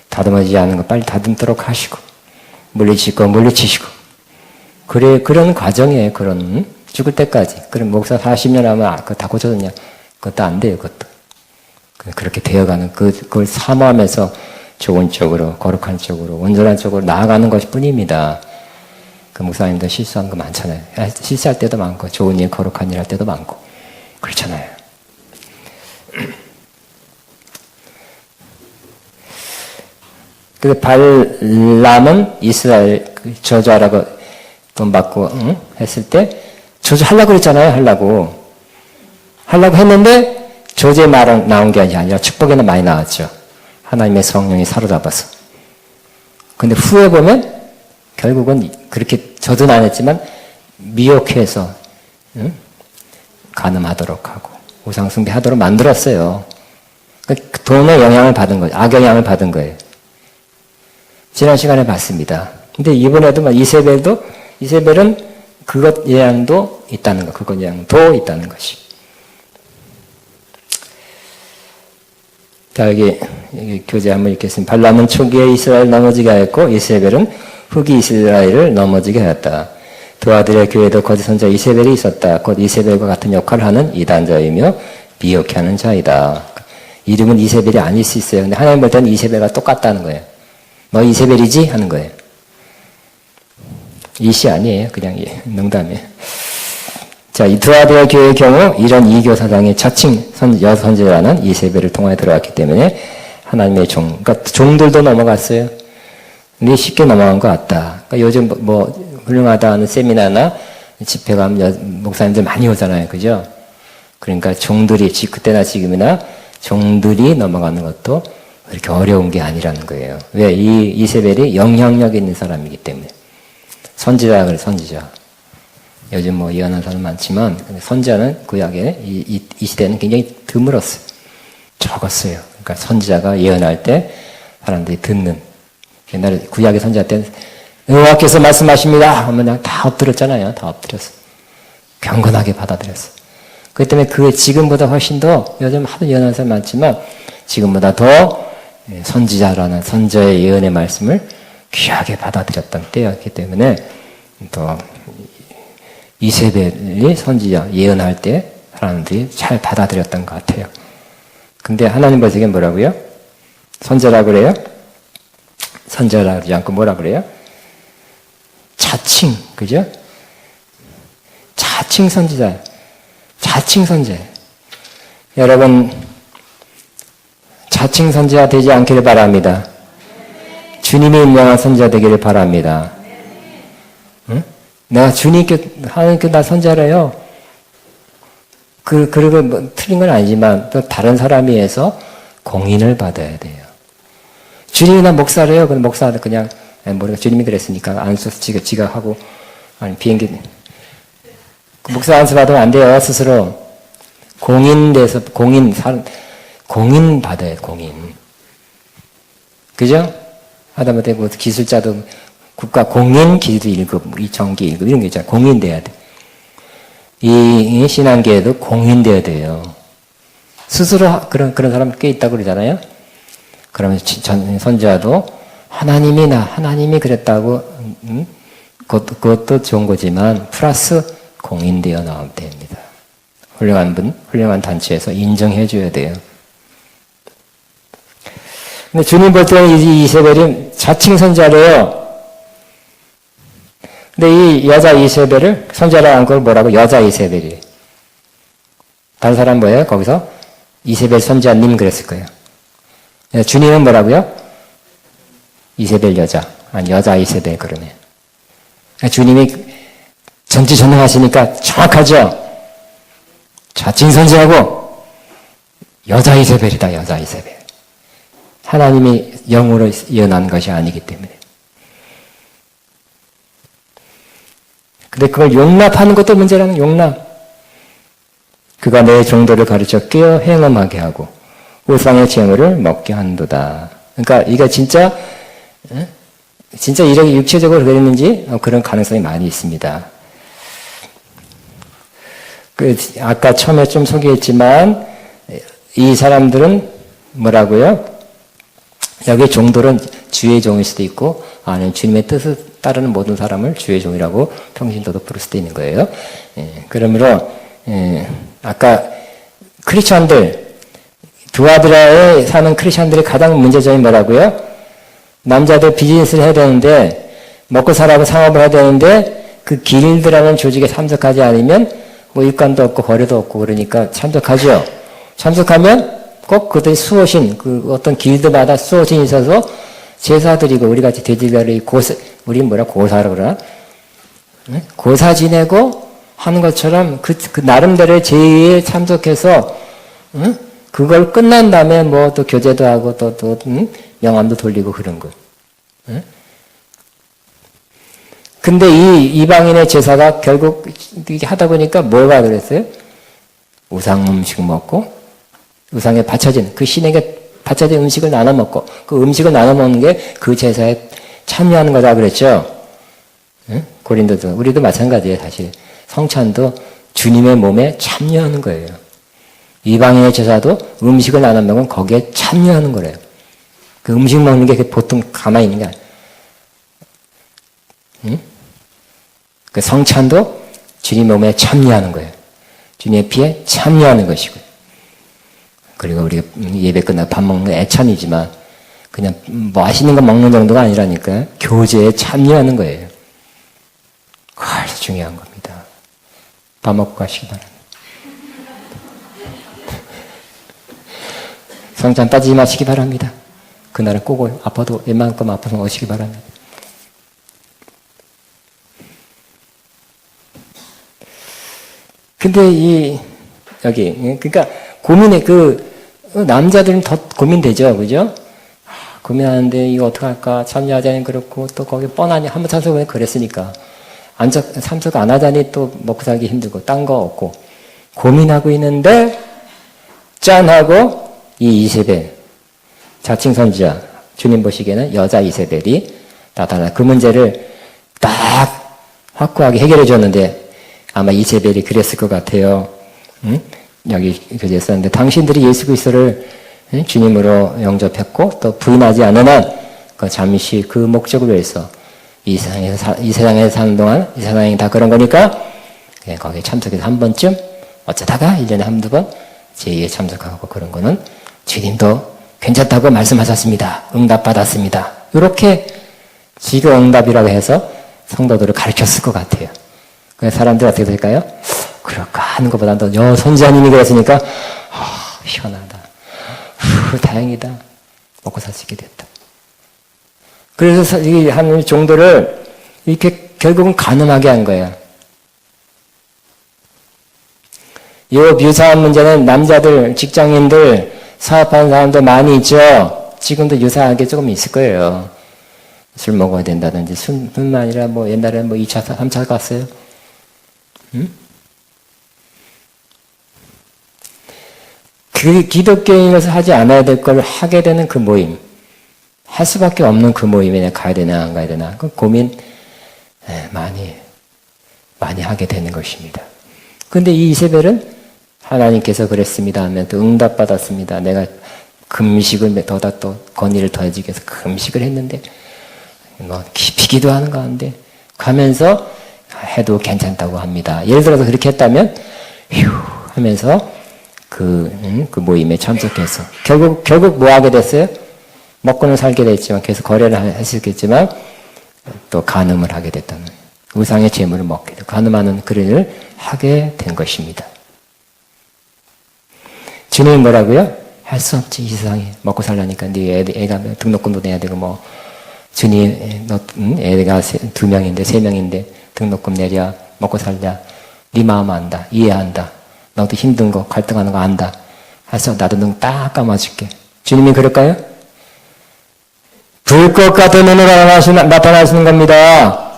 다듬어지지 않은 거 빨리 다듬도록 하시고 물리칠 거 물리치시고 그런 과정이에요. 그런 죽을 때까지. 그럼 목사 40년 하면 그거 다 고쳐졌냐? 그것도 안 돼요. 그것도. 그렇게 되어가는 그걸 사모하면서 좋은 쪽으로 거룩한 쪽으로 온전한 쪽으로 나아가는 것일 뿐입니다. 그 목사님도 실수한 거 많잖아요. 실수할 때도 많고 좋은 일 거룩한 일 할 때도 많고 그렇잖아요. 그 발람은 이스라엘 저주하라고 돈 받고 했을 때 저주하려고 그랬잖아요. 하려고 했는데 저주의 말은 나온 게 아니라 축복에는 많이 나왔죠. 하나님의 성령이 사로잡아서. 근데 후에 보면 결국은 그렇게 저주는 안 했지만 미혹해서 간음하도록 하고 우상숭배하도록 만들었어요. 돈의 영향을 받은 거죠. 악영향을 받은 거예요. 지난 시간에 봤습니다. 근데 이번에도 이세벨은 그것 영향도 있다는 거, 그것 영향도 있다는 것이. 자, 여기 교재 한번 읽겠습니다. 발람은 초기에 이스라엘을 넘어지게 하였고, 이세벨은 후기 이스라엘을 넘어지게 하였다. 두 아들의 교회도 거짓 선자 이세벨이 있었다. 곧 이세벨과 같은 역할을 하는 이단자이며 미혹해 하는 자이다. 이름은 이세벨이 아닐 수 있어요. 근데 하나님 볼 때는 이세벨과 똑같다는 거예요. 너 이세벨이지? 하는 거예요. 이시 아니에요. 그냥 농담이에요. 자, 이 두 아들의 교회의 경우 이런 이교 사상의 자칭 여선지라는 이세벨을 통하여 들어왔기 때문에 하나님의 그러니까 종들도 넘어갔어요. 근데 쉽게 넘어간 것 같다. 그러니까 요즘 뭐 훌륭하다 하는 세미나나 집회 가면 목사님들 많이 오잖아요. 그죠? 그러니까 종들이 그때나 지금이나 종들이 넘어가는 것도 그렇게 어려운 게 아니라는 거예요. 왜? 이 이세벨이 영향력 있는 사람이기 때문에. 선지자라 그래, 선지자. 요즘 뭐 예언하는 사람 많지만, 선지자는 구약에 이 시대는 굉장히 드물었어요. 적었어요. 그러니까 선지자가 예언할 때 사람들이 듣는. 옛날에 구약의 선지자 때는 여호와께서 말씀하십니다 하면 그냥 다 엎드렸잖아요. 다 엎드렸어. 경건하게 받아들였어. 그렇기 때문에 지금보다 훨씬 더, 요즘 하도 예언하는 사람 많지만, 지금보다 더 선지자라는 선지자의 예언의 말씀을 귀하게 받아들였던 때였기 때문에 또 이세벨이 선지자 예언할 때 사람들이 잘 받아들였던 것 같아요. 근데 하나님 보시기엔 뭐라고요? 선지자라고 그래요? 선지자라고 그러지 않고 뭐라 그래요? 자칭, 그죠? 자칭 선지자. 자칭 선지자. 여러분, 자칭 선지자 되지 않기를 바랍니다. 주님이 임명한 선지자 되기를 바랍니다. 응? 내가 주님께, 하나님께 나 선자래요. 그리고 뭐, 틀린 건 아니지만, 또 다른 사람에 의해서 공인을 받아야 돼요. 주님이 나 목사래요. 그럼 목사는 그냥, 모르겠 주님이 그랬으니까 안 써서 지가 하고, 아니, 비행기, 목사 안수 받으면 안 돼요, 스스로. 공인돼서, 공인 받아요, 공인. 그죠? 하다못해 뭐 기술자도 국가 공인 기술 1급, 이 정기 1급, 이런 게 있잖아요. 공인돼야 돼. 이 신앙계에도 공인돼야 돼요. 스스로 그런 사람 꽤 있다고 그러잖아요. 그러면 선지자도 하나님이 그랬다고, 그것도 좋은 거지만, 플러스 공인되어 나오면 됩니다. 훌륭한 단체에서 인정해줘야 돼요. 근데 주님 볼 때는 이세벨이 자칭 선자래요. 근데 이 여자 이세벨을 선자라고 한 걸 뭐라고? 여자 이세벨이. 다른 사람 뭐예요? 거기서 이세벨 선자님 그랬을 거예요. 주님은 뭐라고요? 이세벨 여자. 아니 여자 이세벨 그러네. 주님이 전지전능하시니까 정확하죠? 자칭 선지하고 여자 이세벨이다. 여자 이세벨. 하나님이 영으로 예언한 것이 아니기 때문에. 근데 그걸 용납하는 것도 문제라는 용납. 그가 내 종도를 가르쳐 깨어 행음하게 하고 우상의 재물을 먹게 한도다. 그러니까 이게 진짜 이렇게 육체적으로 그랬는지 그런 가능성이 많이 있습니다. 아까 처음에 좀 소개했지만 이 사람들은 뭐라고요? 여기 종들은 주의 종일 수도 있고 아니면 주님의 뜻을 따르는 모든 사람을 주의 종이라고 평신도도 부를 수도 있는 거예요. 그러므로 아까 크리스천들 두아드라에 사는 크리스천들의 가장 문제점이 뭐라고요? 남자들 비즈니스를 해야 되는데 먹고 살아고 상업을 해야 되는데 그 길드라는 조직에 참석하지 않으면 뭐 일감도 없고 거래도 없고 그러니까 참석하죠. 참석하면 꼭 그들이 수호신, 그 어떤 길드마다 수호신이 있어서 제사 드리고, 우리 같이 돼지가리 우리 고사라고 그러나? 고사 지내고 하는 것처럼 그 나름대로의 제의에 참석해서, 그걸 끝난 다음에 뭐 또 교제도 하고 또 명함도 돌리고 그런 거. 근데 이 이방인의 제사가 결국 하다 보니까 뭐가 그랬어요? 우상 음식 먹고, 우상에 바쳐진, 그 신에게 바쳐진 음식을 나눠 먹고, 그 음식을 나눠 먹는 게 그 제사에 참여하는 거다 그랬죠? 응? 고린도도, 우리도 마찬가지예요, 사실. 성찬도 주님의 몸에 참여하는 거예요. 이방인의 제사도 음식을 나눠 먹으면 거기에 참여하는 거래요. 그 음식 먹는 게 보통 가만히 있는 게 아니에요. 응? 그 성찬도 주님 몸에 참여하는 거예요. 주님의 피에 참여하는 것이고요. 그리고 우리가 예배 끝나고 밥 먹는 건 애찬이지만 그냥 맛있는 거 먹는 정도가 아니라니까요. 교제에 참여하는 거예요. 그래서 중요한 겁니다. 밥 먹고 가시기 바랍니다. 성찬 빠지지 마시기 바랍니다. 그날은 꼭 아파도 웬만큼 아파서 오시기 바랍니다. 근데 여기 그러니까 고민해 남자들은 더 고민되죠, 그죠? 고민하는데 이거 어떡할까? 참여하자니 그렇고 또 거기 뻔하니 한번 참석을 그랬으니까 참석 안 하자니 또 먹고 살기 힘들고 딴 거 없고 고민하고 있는데 짠 하고 이 이세벨 자칭 선지자 주님 보시기에는 여자 이세벨이 나타나 그 문제를 딱 확고하게 해결해 줬는데 아마 이세벨이 그랬을 것 같아요. 응? 여기 교재에 썼는데 당신들이 예수 그리스도를 주님으로 영접했고 또 부인하지 않는 한 잠시 그 목적을 위해서 이 세상에 사는 동안 이 세상이 다 그런 거니까 거기에 참석해서 한 번쯤 어쩌다가 1년에 한두 번 제2에 참석하고 그런 거는 주님도 괜찮다고 말씀하셨습니다. 응답받았습니다. 이렇게 지금 응답이라고 해서 성도들을 가르쳤을 것 같아요. 그래서 사람들 어떻게 될까요? 그럴까 하는 것보다 더 선지자님이 그랬으니까 시원하다. 다행이다. 먹고 살 수 있게 됐다. 그래서 이 한 정도를 이렇게 결국은 가늠하게 한 거야. 이 유사한 문제는 남자들, 직장인들, 사업하는 사람도 많이 있죠. 지금도 유사하게 조금 있을 거예요. 술 먹어야 된다든지, 술뿐만 아니라 뭐 옛날에 뭐 2차, 3차 갔어요. 응? 그 기독교인으로서 하지 않아야 될 걸 하게 되는 그 모임. 할 수밖에 없는 그 모임에 내가 가야 되나 안 가야 되나. 그 고민 많이 하게 되는 것입니다. 근데 이 이세벨은 하나님께서 그랬습니다 하면 또 응답받았습니다. 내가 금식을 또 권위를 더해주기 위해서 금식을 했는데 뭐 깊이 기도하는 가운데 가면서 해도 괜찮다고 합니다. 예를 들어서 그렇게 했다면 휴 하면서 그 모임에 참석해서 결국 뭐 하게 됐어요? 먹고는 살게 됐지만 계속 거래를 했었겠지만 또 간음을 하게 됐다는 우상의 재물을 먹게 되고 간음하는 그런 일을 하게 된 것입니다. 주님이 뭐라고요? 할 수 없지 이 세상에 먹고 살라니까 네 애가 등록금도 내야 되고 뭐 주님 너 애가 2명인데 3명인데 등록금 내랴 먹고 살랴 네 마음 안다 이해한다 너도 힘든 거 갈등하는 거 안다 해서 나도 눈 딱 감아줄게. 주님이 그럴까요? 불꽃 같은 눈으로 나타나시는 겁니다.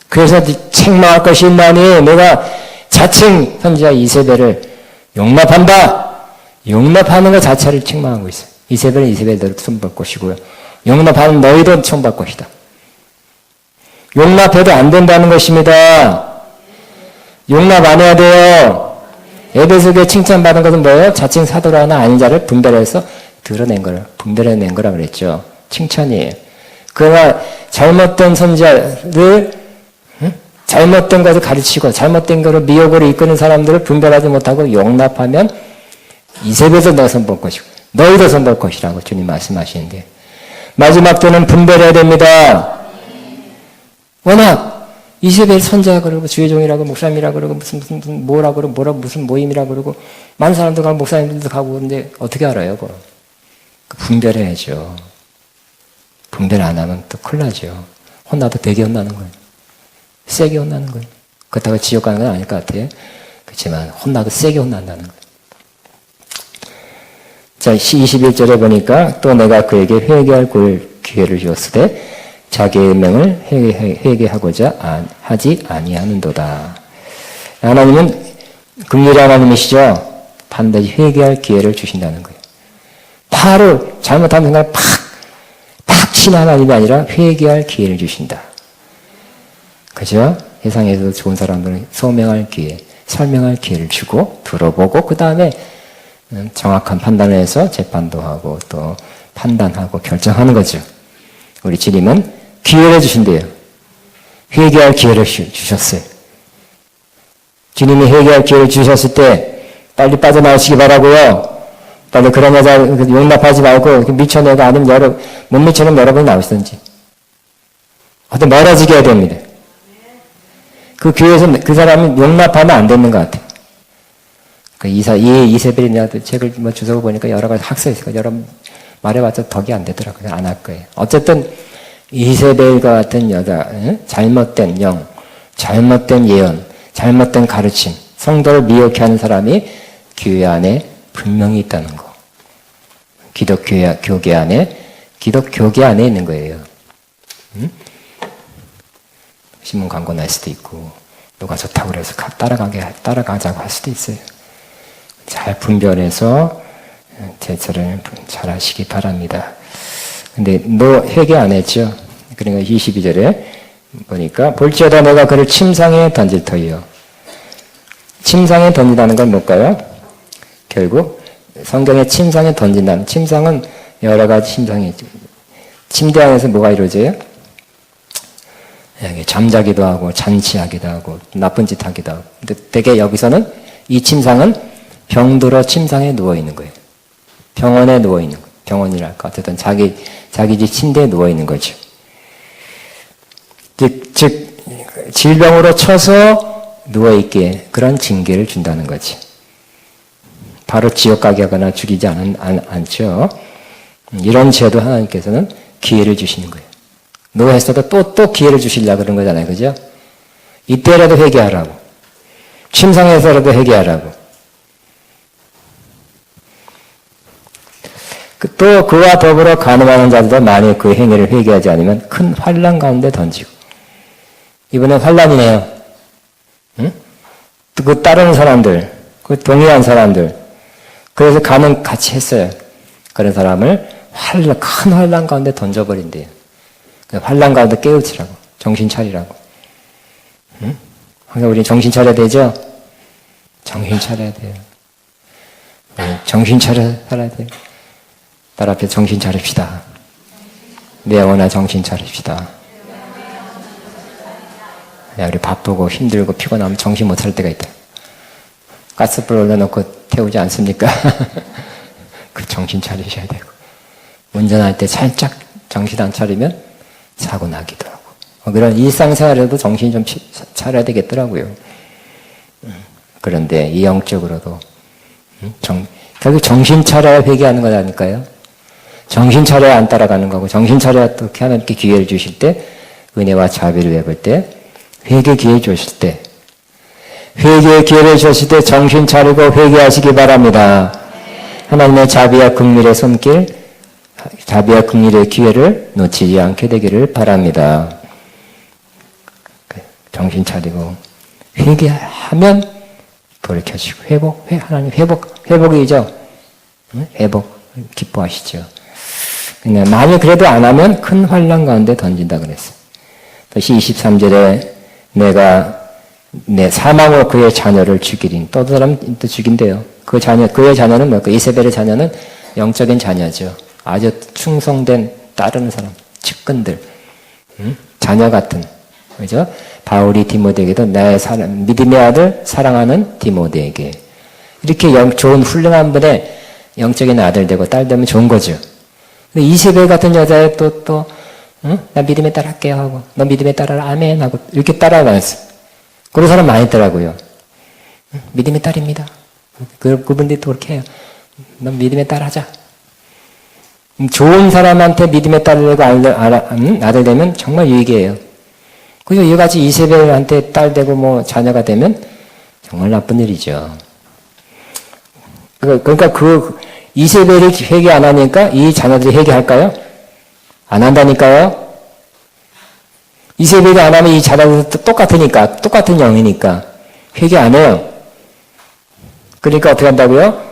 그래서 책망할 것이 있나니 내가 자칭 선지자 이세벨을 용납한다. 용납하는 것 자체를 책망하고 있어요. 이세벨은 이세벨대로 손볼 것이고요. 용납하는 너희도 손볼 것이다. 용납해도 안 된다는 것입니다. 용납 안 해야 돼요. 에베소교회 칭찬받은 것은 뭐예요? 자칭 사도라 하나 아닌 자를 분별해서 드러낸 거를 분별해낸 거라 그랬죠. 칭찬이에요. 그러나 잘못된 선지자를 잘못된 것을 가르치고 잘못된 것을 미혹으로 이끄는 사람들을 분별하지 못하고 용납하면 이세벨도 너 손볼 것이고 너희도 손볼 것이라고 주님 말씀하시는데 마지막 때는 분별해야 됩니다. 워낙 이세벨 선지자 그러고 주의종이라고 목사님이라고 그러고 무슨 뭐라고 그러고 무슨 모임이라고 그러고 많은 사람들 가고 목사님들도 가고 그런데 어떻게 알아요? 그거 분별해야죠. 분별 안 하면 또 큰일 나죠. 혼나도 되게 혼나는 거예요. 세게 혼나는 거예요. 그렇다고 지옥 가는 건 아닐 것 같아요. 그렇지만 혼나도 세게 혼난다는 거예요. 자, 21절에 보니까 또 내가 그에게 회개할 기회를 주었을 때 자기의 명을 회개하고자 하지 아니하는도다. 하나님은 긍휼의 하나님이시죠. 반드시 회개할 기회를 주신다는 거예요. 바로 잘못한 생각을 팍 치는 하나님이 아니라 회개할 기회를 주신다. 그죠? 세상에서 좋은 사람들은 소명할 기회, 설명할 기회를 주고 들어보고 그 다음에 정확한 판단을 해서 재판도 하고 또 판단하고 결정하는 거죠. 우리 주님은 기회를 주신대요. 회개할 기회를 주셨어요. 주님이 회개할 기회를 주셨을 때 빨리 빠져나오시기 바라고요. 빨리 그런 여자 용납하지 말고 미쳐내가 아니면 못 미쳐내면 여러분이 나오시든지 어떤 멀어지게 해야 됩니다. 그 교회에서 그 사람이 용납하면 안 되는 것 같아요. 그 이세벨이 내가 책을 뭐 주워 보니까 여러 가지 학설이 있으니까 여러 말해봤자 덕이 안 되더라고요. 안 할 거예요. 어쨌든 이세벨과 같은 여자, 잘못된 영, 잘못된 예언, 잘못된 가르침, 성도를 미혹해 하는 사람이 교회 안에 분명히 있다는 거. 기독교계 안에 있는 거예요. 신문 광고 날 수도 있고, 누가 좋다고 그래서 따라가자고 할 수도 있어요. 잘 분별해서 제철을 잘 하시기 바랍니다. 근데 너 회개 안 했죠? 그러니까 22절에 보니까 볼지어다 내가 그를 침상에 던질 터이요. 침상에 던진다는 건 뭘까요? 결국 성경에 침상에 던진다는 침상은 여러 가지 침상이 있죠. 침대 안에서 뭐가 이루어져요? 잠자기도 하고 잔치하기도 하고 나쁜 짓 하기도 하고. 근데 되게 여기서는 이 침상은 병들어 침상에 누워 있는 거예요. 병원에 누워 있는 거예요. 병원이랄까 어쨌든 자기 집 침대에 누워 있는 거죠. 즉 질병으로 쳐서 누워 있게 그런 징계를 준다는 거지. 바로 지옥 가게 하거나 죽이지 않죠. 이런 죄도 하나님께서는 기회를 주시는 거예요. 노했어도 또 기회를 주시려고 그런 거잖아요. 그죠? 이때라도 회개하라고. 침상에서라도 회개하라고. 또 그와 더불어 간음하는 자들도 만일 그 행위를 회개하지 않으면 큰 환난 가운데 던지고. 이번엔 환난이네요. 응? 그 따르는 사람들, 그 동의한 사람들. 그래서 간음 같이 했어요. 그런 사람을 큰 환난 가운데 던져버린대요. 환난 가운데 깨우치라고. 정신 차리라고. 응? 항상 우리 정신 차려야 되죠? 정신 차려야 돼요. 정신 차려 살아야 돼요. 딸 앞에 정신 차립시다. 내 영혼아 정신 차립시다. 야, 우리 바쁘고 힘들고 피곤하면 정신 못 차릴 때가 있다. 가스불 올려놓고 태우지 않습니까? 그 정신 차리셔야 되고. 운전할 때 살짝 정신 안 차리면 사고 나기도 하고. 그런 일상생활에도 정신 좀 차려야 되겠더라고요. 그런데 이 영적으로도 결국 정신 차려야 회개하는 거라니까요. 정신 차려야 안 따라가는 거고 정신 차려야 또 하나님께 기회를 주실 때 은혜와 자비를 베풀 때 회개 기회 주실 때 회개의 기회를 주실 때 정신 차리고 회개하시기 바랍니다. 하나님의 자비와 긍휼의 손길 자비와 긍휼의 기회를 놓치지 않게 되기를 바랍니다. 정신 차리고 회개하면 돌이켜지고 하나님 회복이죠. 회복 기뻐하시죠. 근데 만일 그래도 안 하면 큰 환난 가운데 던진다 그랬어요. 다시 23절에 내가 내 사망으로 그의 자녀를 죽이리니 또 사람 또 죽인대요. 그의 자녀는 뭘까? 이세벨의 자녀는 영적인 자녀죠. 아주 충성된 따르는 사람, 측근들, 자녀 같은, 그죠? 바울이 디모데에게도 나의 믿음의 아들 사랑하는 디모데에게 이렇게 좋은 훌륭한 분의 영적인 아들 되고 딸 되면 좋은 거죠. 근데 이세벨 같은 여자애 나 믿음에 따라할게요 하고 너 믿음에 따라라 아멘 하고 이렇게 따라다녔어요. 그런 사람 많이 있더라고요. 믿음의 딸입니다. 그분들이 또 그렇게 해요. 넌 믿음에 따라하자. 좋은 사람한테 믿음의 딸을 되고 아들 되면 정말 유익이에요. 그리고 이같이 이세벨한테 딸 되고 뭐 자녀가 되면 정말 나쁜 일이죠. 그러니까 이세벨이 회개 안 하니까 이 자녀들이 회개할까요? 안 한다니까요. 이세벨이 안 하면 이 자녀들도 똑같으니까 똑같은 영이니까 회개 안 해요. 그러니까 어떻게 한다고요?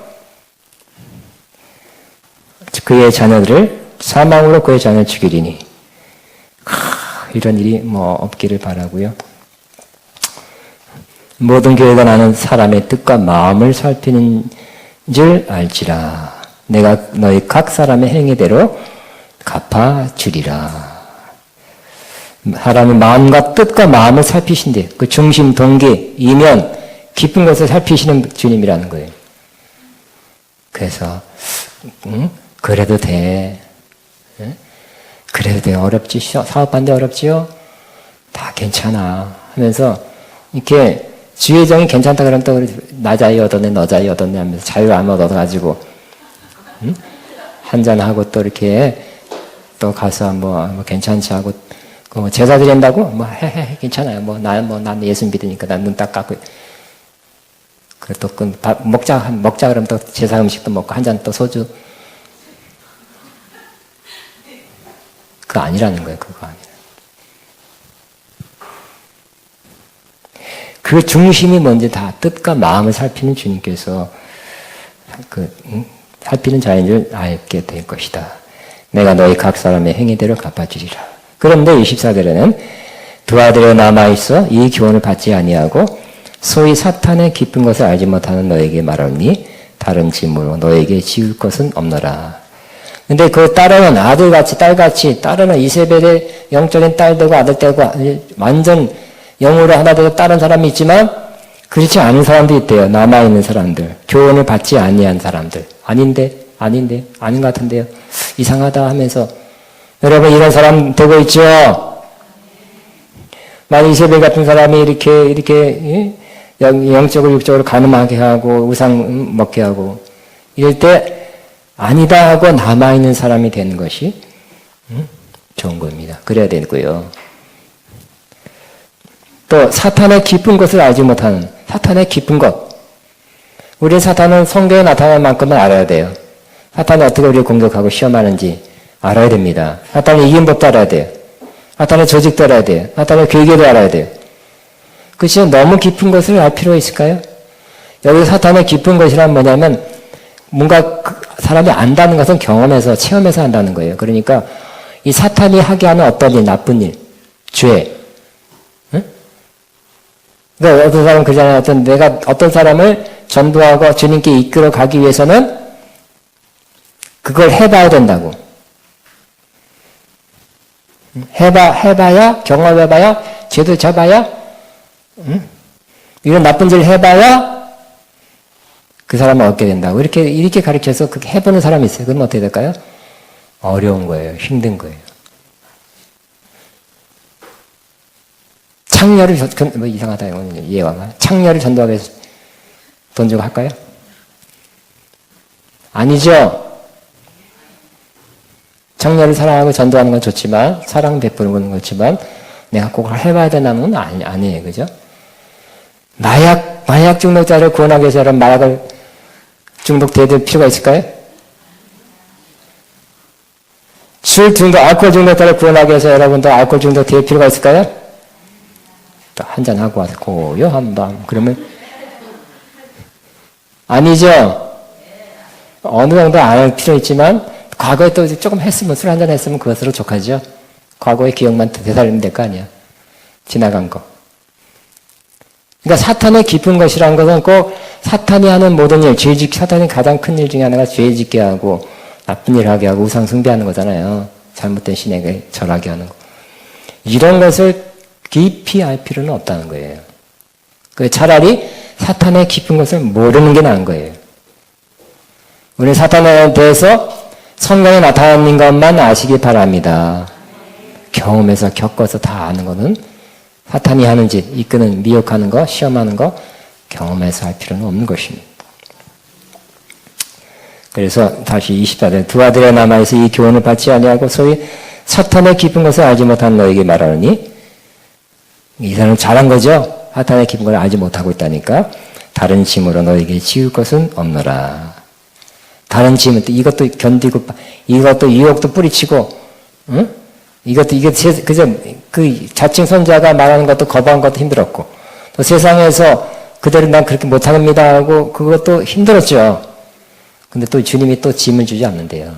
그의 자녀들을 사망으로 그의 자녀를 죽이리니 이런 일이 없기를 바라고요. 모든 교회가 나는 사람의 뜻과 마음을 살피는 줄 알지라. 내가 너희 각 사람의 행위대로 갚아주리라. 사람의 마음과 뜻과 마음을 살피신대. 그 중심, 동기, 이면, 깊은 것을 살피시는 주님이라는 거예요. 그래서 그래도 돼. 그래도 돼. 어렵지. 사업하는데 어렵지요? 다 괜찮아. 하면서 이렇게 주의정이 괜찮다 그러면 또 나 자유 얻었네, 너 자유 얻었네 하면서 자유를 안 얻어가지고 한잔하고 또 이렇게 또 가서 뭐 괜찮지 하고 제사 드린다고? 해 괜찮아요. 난 예수 믿으니까 난 눈 딱 감고 그래 또 먹자 그러면 또 제사 음식도 먹고 한 잔 또 소주 그거 아니라는 거예요. 그거 아니라. 그 중심이 뭔지 다 뜻과 마음을 살피는 주님께서 살피는 자인 줄 알게 될 것이다. 내가 너희 각 사람의 행위대로 갚아주리라. 그런데 24절에는 두 아들이 남아있어 이 교훈을 받지 아니하고 소위 사탄의 깊은 것을 알지 못하는 너에게 말하니 다른 짐으로 너에게 지울 것은 없노라. 근데 그 따르는 아들같이 딸같이 따르는 이세벨의 영적인 딸 되고 아들 되고 완전 영으로 하나 되고 따른 사람이 있지만 그렇지 않은 사람도 있대요. 남아있는 사람들. 교훈을 받지 아니한 사람들. 아닌데 아닌 것 같은데요. 이상하다 하면서 여러분 이런 사람 되고 있죠? 만약 이세벨 같은 사람이 이렇게 영적으로 육적으로 가늠하게 하고 우상 먹게 하고 이럴 때 아니다 하고 남아있는 사람이 되는 것이 좋은 겁니다. 그래야 되고요. 또 사탄의 깊은 것을 알지 못하는 사탄의 깊은 것. 우리 사탄은 성경에 나타날 만큼은 알아야 돼요. 사탄이 어떻게 우리를 공격하고 시험하는지 알아야 됩니다. 사탄의 이긴 법도 알아야 돼요. 사탄의 조직도 알아야 돼요. 사탄의 괴계도 알아야 돼요. 그렇지 너무 깊은 것을 알 필요가 있을까요? 여기 사탄의 깊은 것이란 뭐냐면 뭔가 사람이 안다는 것은 경험해서 체험해서 한다는 거예요. 그러니까 이 사탄이 하게 하는 어떤 일, 나쁜 일, 죄. 응? 그러니까 어떤 사람은 그러잖아요. 내가 어떤 사람을 전도하고 주님께 이끌어 가기 위해서는 그걸 해봐야 된다고. 해봐야, 경험해봐야, 죄도 져봐야, 이런 나쁜 짓을 해봐야 그 사람을 얻게 된다고. 이렇게 가르쳐서 그렇게 해보는 사람이 있어요. 그럼 어떻게 될까요? 어려운 거예요. 힘든 거예요. 창녀를, 뭐 이상하다, 이해가. 창녀를 전도하기 위해서 돈 주고 할까요? 아니죠. 창녀를 사랑하고 전도하는 건 좋지만, 사랑 베푸는 건 좋지만, 내가 꼭 해봐야 되는 건 아니에요. 그죠? 마약 중독자를 구원하기 위해서 여러분 마약을 중독돼야 될 필요가 있을까요? 술 중독, 알코올 중독자를 구원하기 위해서 여러분도 알코올 중독 될 필요가 있을까요? 또 한잔 하고 왔고요, 한밤. 그러면, 아니죠? 어느 정도 안 할 필요 있지만, 과거에 또 조금 했으면, 술 한잔 했으면 그것으로 족하죠? 과거의 기억만 되살리면 될 거 아니야. 지나간 거. 그러니까 사탄의 깊은 것이라는 것은 꼭 사탄이 하는 모든 일, 사탄이 가장 큰 일 중에 하나가 죄 짓게 하고, 나쁜 일 하게 하고, 우상 숭배하는 거잖아요. 잘못된 신에게 절하게 하는 거. 이런 것을 깊이 알 필요는 없다는 거예요. 차라리 사탄의 깊은 것을 모르는 게 나은 거예요. 우리 사탄에 대해서 성경에 나타나는 것만 아시기 바랍니다. 경험해서 겪어서 다 아는 거는 사탄이 하는 짓, 이끄는, 미혹하는 거, 시험하는 거 경험해서 할 필요는 없는 것입니다. 그래서 다시 24절 두 아들의 남아에서 이 교훈을 받지 아니하고 소위 사탄의 깊은 것을 알지 못한 너에게 말하노니 이 사람은 잘한 거죠. 사탄의 깊은 걸 알지 못하고 있다니까 다른 짐으로 너에게 지을 것은 없노라. 다른 짐은 또 이것도 견디고 이것도 유혹도 뿌리치고 응? 그저 그 자칭 선자가 말하는 것도 거부한 것도 힘들었고 또 세상에서 그대로 난 그렇게 못합니다 하고 그것도 힘들었죠. 근데 또 주님이 또 짐을 주지 않는데요.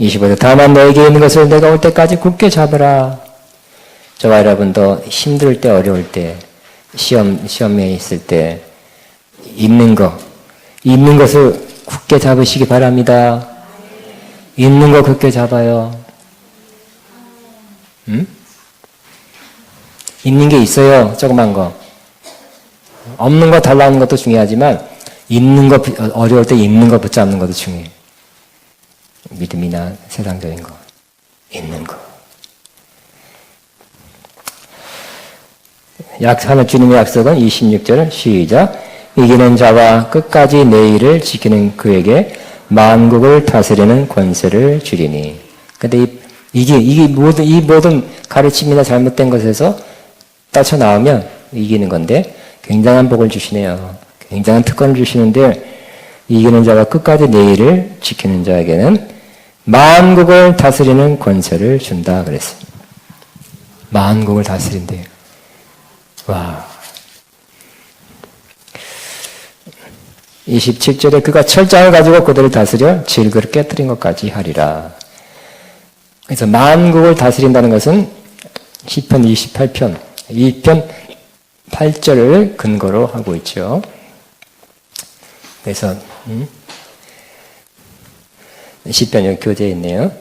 25절 다만 너에게 있는 것을 내가 올 때까지 굳게 잡으라. 저와 여러분도 힘들 때 어려울 때 시험에 있을 때 있는 것을 굳게 잡으시기 바랍니다. 있는 거 굳게 잡아요. 응? 있는 게 있어요. 조그만 거. 없는 거 달라는 것도 중요하지만 있는 거 어려울 때 있는 거 붙잡는 것도 중요해요. 믿음이나 세상적인 거. 있는 거. 하늘 주님의 약속은 26절 시작. 이기는 자와 끝까지 내 일을 지키는 그에게 만국을 다스리는 권세를 주리니. 근데 이 모든 가르침이나 잘못된 것에서 따쳐 나오면 이기는 건데 굉장한 복을 주시네요. 굉장한 특권을 주시는데 이기는 자와 끝까지 내 일을 지키는 자에게는 만국을 다스리는 권세를 준다 그랬습니다. 만국을 다스린대요. 와. 27절에 그가 철장을 가지고 그들을 다스려 질그릇 깨뜨린 것까지 하리라. 그래서 만국을 다스린다는 것은 시편 28편 2편 8절을 근거로 하고 있죠. 그래서 시편 여기 교재에 있네요.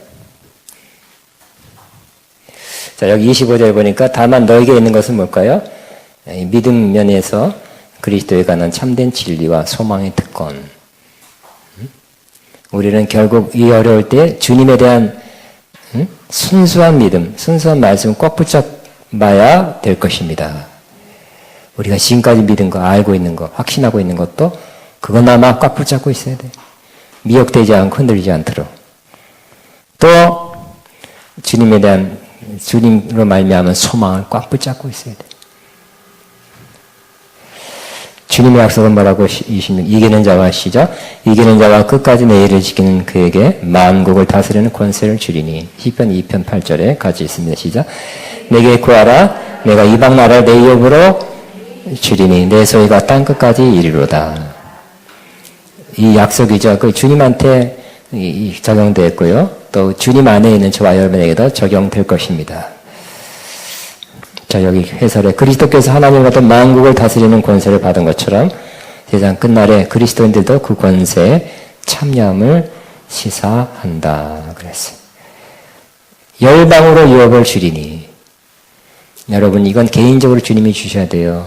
자, 여기 25절 보니까 다만 너에게 있는 것은 뭘까요? 믿음 면에서 그리스도에 관한 참된 진리와 소망의 특권. 우리는 결국 이 어려울 때 주님에 대한 순수한 믿음, 순수한 말씀을 꼭 붙잡아야 될 것입니다. 우리가 지금까지 믿은 거, 알고 있는 거, 확신하고 있는 것도 그거나마 꽉 붙잡고 있어야 돼. 미혹되지 않고 흔들리지 않도록. 또 주님에 대한 주님으로 말미암은 소망을 꽉 붙잡고 있어야 돼. 주님의 약속은 뭐라고 26 이기는 자와 시작 이기는 자와 끝까지 내 일을 지키는 그에게 만국을 다스리는 권세를 주리니 시편 2편 8절에 같이 있습니다. 시작 내게 구하라 내가 이방 나라를 내 유업으로 주리니 내 소유가 땅 끝까지 이르로다. 이 약속이죠. 그 주님한테 적용되었고요. 또 주님 안에 있는 저와 여러분에게도 적용될 것입니다. 자, 여기 해설에 그리스도께서 하나님과 같은 만국을 다스리는 권세를 받은 것처럼 세상 끝날에 그리스도인들도 그 권세에 참여함을 시사한다. 그랬어요. 열방으로 유업을 주리니 여러분 이건 개인적으로 주님이 주셔야 돼요.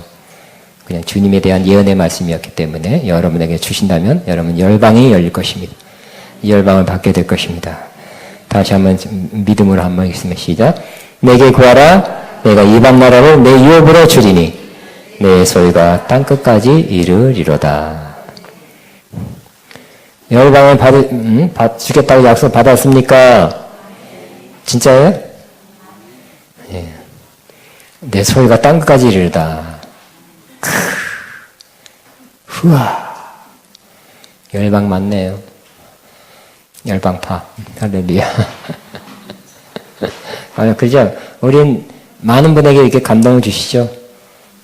그냥 주님에 대한 예언의 말씀이었기 때문에 여러분에게 주신다면 여러분 열방이 열릴 것입니다. 이 열방을 받게 될 것입니다. 다시 한번 믿음으로 한번 읽습니다. 시작. 내게 구하라. 내가 이방 나라를 내 유업으로 주리니 내 소유가 땅끝까지 이르리로다. 열방을 주겠다고 약속 받았습니까? 진짜예요? 예. 내 소유가 땅끝까지 이르다. 후와. 열방 맞네요. 열방파. 할렐루야. 그죠? 우린 많은 분에게 이렇게 감동을 주시죠.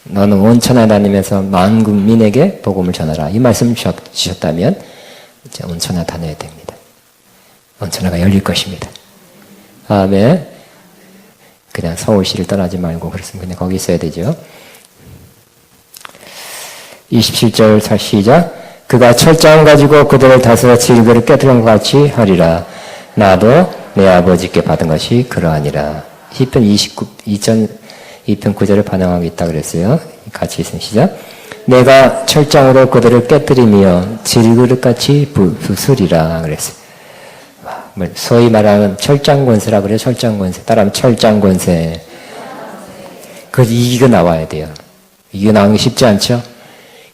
너는 온천에 다니면서 많은 국민에게 복음을 전하라. 이 말씀을 주셨다면 이제 온천에 다녀야 됩니다. 온천회가 열릴 것입니다. 다음에 그냥 서울시를 떠나지 말고 그랬으면 그냥 거기 있어야 되죠. 27절 시작. 그가 철장을 가지고 그들을 다스려 질그를 깨뜨린 것 같이 하리라. 나도 내 아버지께 받은 것이 그러하니라. 시편 2편 9절에 반영하고 있다 그랬어요. 같이 있으면 시작. 내가 철장으로 그들을 깨뜨리며 질그릇같이 부수리라 그랬어요. 소위 말하는 철장권세라 그래요. 철장권세. 따라하면 철장권세. 그래서 이기가 나와야 돼요. 이기가 나오는 게 쉽지 않죠?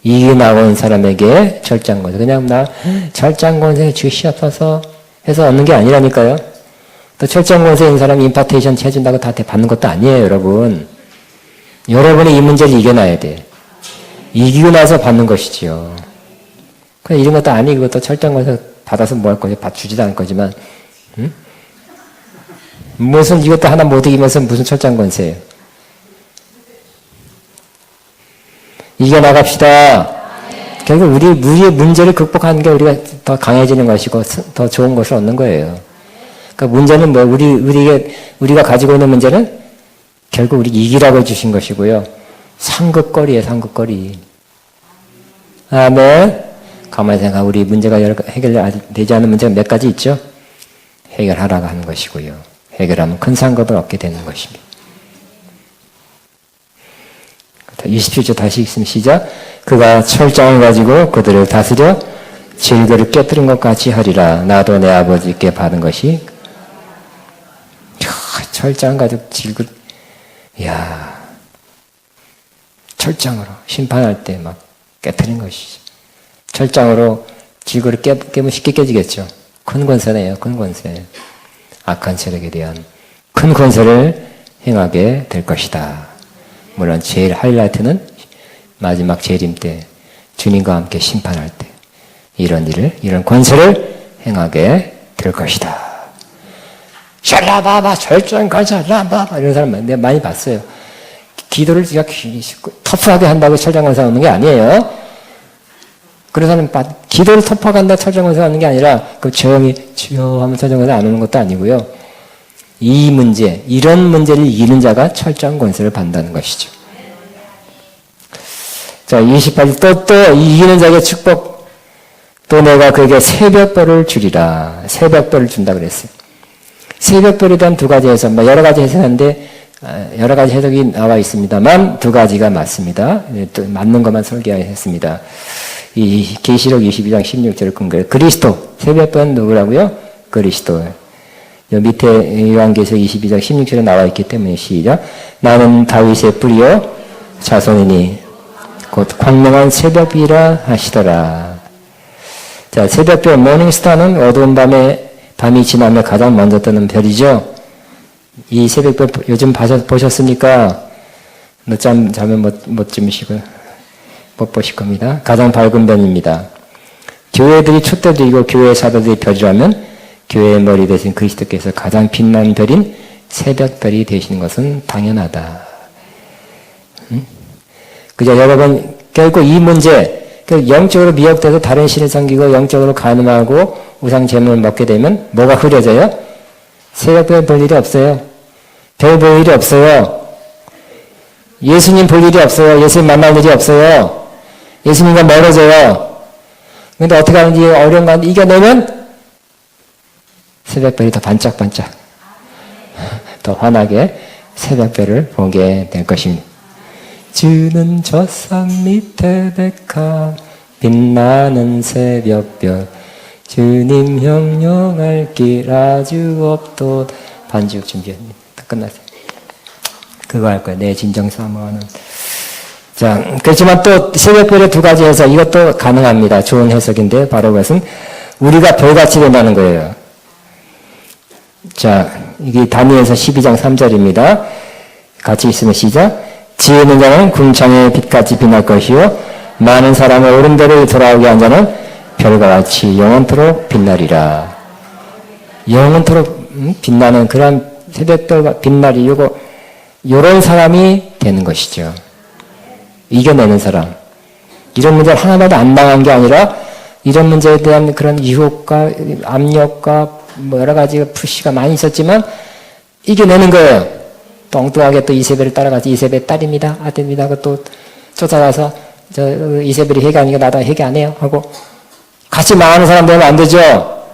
이기가 나온 사람에게 철장권세. 그냥 나 철장권세 주시옵소서 해서 얻는 게 아니라니까요. 또 철장권세 있는 사람이 임파테이션 해준다고 다 받는 것도 아니에요, 여러분. 여러분이 이 문제를 이겨놔야 돼. 이기고 나서 받는 것이지요. 그냥 이런 것도 아니고 또 철장권세 받아서 뭐 할 거죠? 주지도 않을 거지만, 응? 무슨 이것도 하나 못 이기면서 무슨 철장권세예요? 이겨나갑시다. 결국 우리의 문제를 극복하는 게 우리가 더 강해지는 것이고 더 좋은 것을 얻는 거예요. 그러니까 문제는 뭐 우리가 가지고 있는 문제는 결국 우리 이기라고 주신 것이고요. 상급거리예요, 상급거리. 아멘. 가만히 생각하고 우리 문제가 해결되지 않은 문제가 몇 가지 있죠? 해결하라고 하는 것이고요. 해결하면 큰 상급을 얻게 되는 것입니다. 27절 다시 읽으면 시작. 그가 철장을 가지고 그들을 다스려 질그를 깨뜨린 것 같이 하리라. 나도 내 아버지께 받은 것이 철장 가지고 질그 철장으로 심판할 때 막 깨뜨린 것이죠. 철장으로 질그를 깨면 쉽게 깨지겠죠. 큰 권세네요. 큰 권세. 악한 세력에 대한 큰 권세를 행하게 될 것이다. 물론 제일 하이라이트는 마지막 재림 때 주님과 함께 심판할 때 이런 권세를 행하게 될 것이다. 샬라바바 철저한가 샬라바바 이런 사람 내가 많이 봤어요. 기도를 터프하게 한다고 철장권세 얻는 게 아니에요. 그런 사람 기도를 터프하게 한다고 철장권세 얻는 게 아니라 그 조용히 주여 하면 철장권세 안 오는 것도 아니고요. 이런 문제를 이기는 자가 철저한 권세를 받는다는 것이죠. 자, 28절 또 이기는 자에게 축복, 또 내가 그에게 새벽별을 주리라. 새벽별을 준다 그랬어요. 새벽별에 대한 두 가지 해석, 여러 가지 해석인데 여러 가지 해석이 나와 있습니다만 두 가지가 맞습니다. 또 맞는 것만 설계했습니다. 이 계시록 22장 16절을 근거해 그리스도, 새벽별은 누구라고요? 그리스도. 밑에 요한계시록 22장 16절에 나와 있기 때문에 시작. 나는 다윗의 뿌리요 자손이니 곧 광명한 새벽이라 하시더라. 자, 새벽별 모닝스타는 어두운 밤에 밤이 지나면 가장 먼저 뜨는 별이죠. 이 새벽별 요즘 보셨습니까? 늦잠 자면 못 주무시고 못 보실 겁니다. 가장 밝은 별입니다. 교회들이 촛대들이고 교회 사도들이 별이라면 교회의 머리 대신 그리스도께서 가장 빛나는 별인 새벽별이 되시는 것은 당연하다. 그죠? 여러분, 결국 이 문제, 영적으로 미혹돼서 다른 신을 섬기고 영적으로 간음하고 우상 제물을 먹게 되면 뭐가 흐려져요? 새벽별 볼 일이 없어요. 별 볼 일이 없어요. 예수님 볼 일이 없어요. 예수님 만날 일이 없어요. 예수님과 멀어져요. 근데 어떻게 하는지 어려운 거 이겨내면 새벽별이 더 반짝반짝 더 환하게 새벽별을 보게 될 것입니다. 주는 저 산 밑에 백합 빛나는 새벽별 주님 형용할 길 아주 없도다. 반주곡 준비합니다. 다 끝났어요. 그거 할 거예요. 내 진정 사모하는. 자, 그렇지만 또 새벽별의 두 가지 해석, 이것도 가능합니다. 좋은 해석인데 바로 그것은 우리가 별같이 된다는 거예요. 자, 이게 다니엘서 12장 3절입니다. 같이 있으면 시작. 지혜 있는 자는 궁창의 빛같이 빛날 것이요 많은 사람의 오른대로 돌아오게 한 자는 별과 같이 영원토록 빛나리라. 영원토록 빛나는 그런 새벽별 빛날이 요런 사람이 되는 것이죠. 이겨내는 사람. 이런 문제를 하나라도 안 당한 게 아니라 이런 문제에 대한 그런 유혹과 압력과 뭐 여러 가지 푸시가 많이 있었지만 이겨내는 거예요. 엉뚱하게 또 이세벨을 따라가서 이세벨 딸입니다. 아들입니다. 하고 또 쫓아가서 이세벨이 회개하니까 나도 회개 안 해요. 하고 같이 망하는 사람 되면 안 되죠.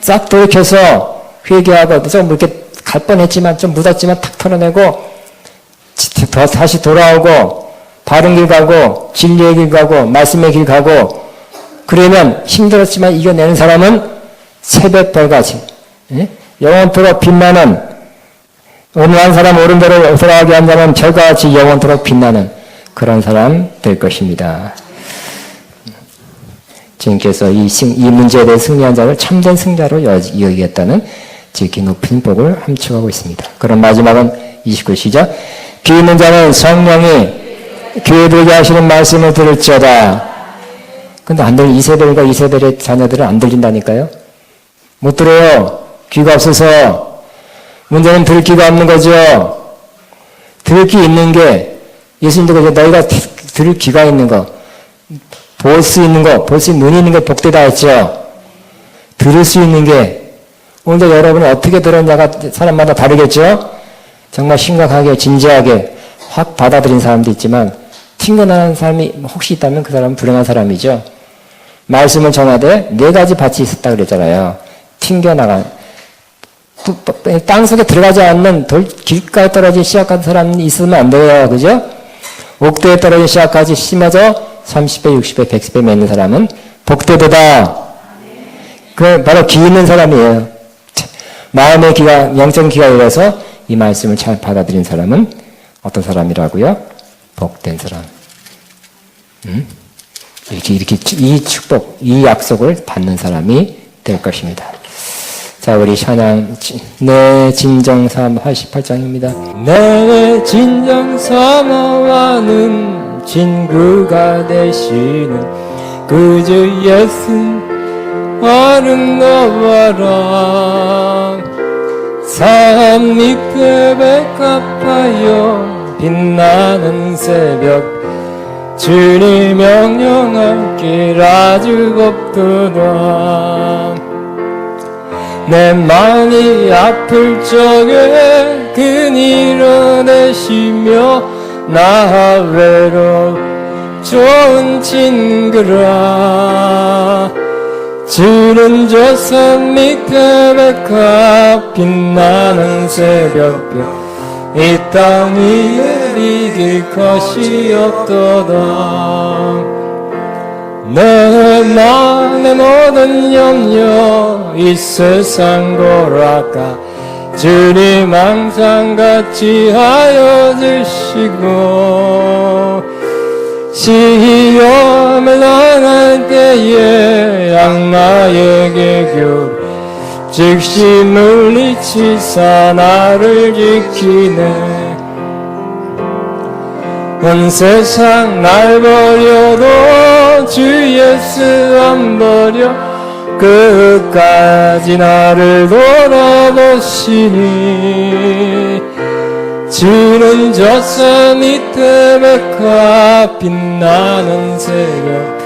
싹 돌이켜서 회개하고 좀 이렇게 갈 뻔했지만 좀 묻었지만 탁 털어내고 다시 돌아오고 바른 길 가고 진리의 길 가고 말씀의 길 가고 그러면 힘들었지만 이겨내는 사람은 새벽별같이 영원토록 빛나는 어느 한 사람 오른대로 돌아가게 한 자는 별과 같이 영원토록 빛나는 그런 사람 될 것입니다. 주님께서 이 문제에 대해 승리한 자를 참된 승자로 여기겠다는 지극히 높은 복을 함축하고 있습니다. 그럼 마지막은 29절 시작. 귀 있는 자는 성령이 귀에 들게 하시는 말씀을 들을지어다. 근데 안 들리, 이세벨과 이세벨의 자녀들은 안 들린다니까요. 못 들어요. 귀가 없어서. 문제는 들을 귀가 없는 거죠. 들을 귀 있는 게 예수님도 그죠. 너희가 들을 귀가 있는 거, 볼 수 있는 거, 볼 수 있는 눈이 있는 게 복되다 했죠. 들을 수 있는 게 오늘도 여러분이 어떻게 들었냐가 사람마다 다르겠죠. 정말 심각하게 진지하게 확 받아들인 사람도 있지만 튕겨나는 사람이 혹시 있다면 그 사람은 불행한 사람이죠. 말씀을 전하되 4가지 밭이 있었다 그랬잖아요. 튕겨나간 땅속에 들어가지 않는 길가에 떨어진 씨앗 같은 사람이 있으면 안 돼요. 그죠? 옥도에 떨어진 씨앗까지 심어져 30배, 60배, 100배 맺는 사람은 복되도다. 그 바로 귀 있는 사람이에요. 마음의 귀가, 영적 귀가 열려서 이 말씀을 잘 받아들인 사람은 어떤 사람이라고요? 복된 사람. 이렇게 이 축복, 이 약속을 받는 사람이 될 것입니다. 자, 우리 찬양, 내 진정 사모 88장입니다. 내 진정 사모하는 친구가 되시는 그 주 예수 아름다워라. 산 밑에 백합하여 빛나는 새벽 주님 명령할 길 아주 곱도다. 내 마음이 아플 적에 그니로 내시며 나 외로 좋은 친구라. 주는 저 산 밑에 백합 빛나는 새벽별 이 땅 위에 이길 것이 없도다. 내 마음의 모든 염려 이 세상 돌아가 주님 항상 같이 하여 주시고 시험을 당할 때에 악마에게 교회 즉시 물리치사 나를 지키네. 온 세상 날 버려도 주 예수 안 버려 끝까지 나를 돌아보시니. 주는 저 산 밑에 백화 빛나는 새벽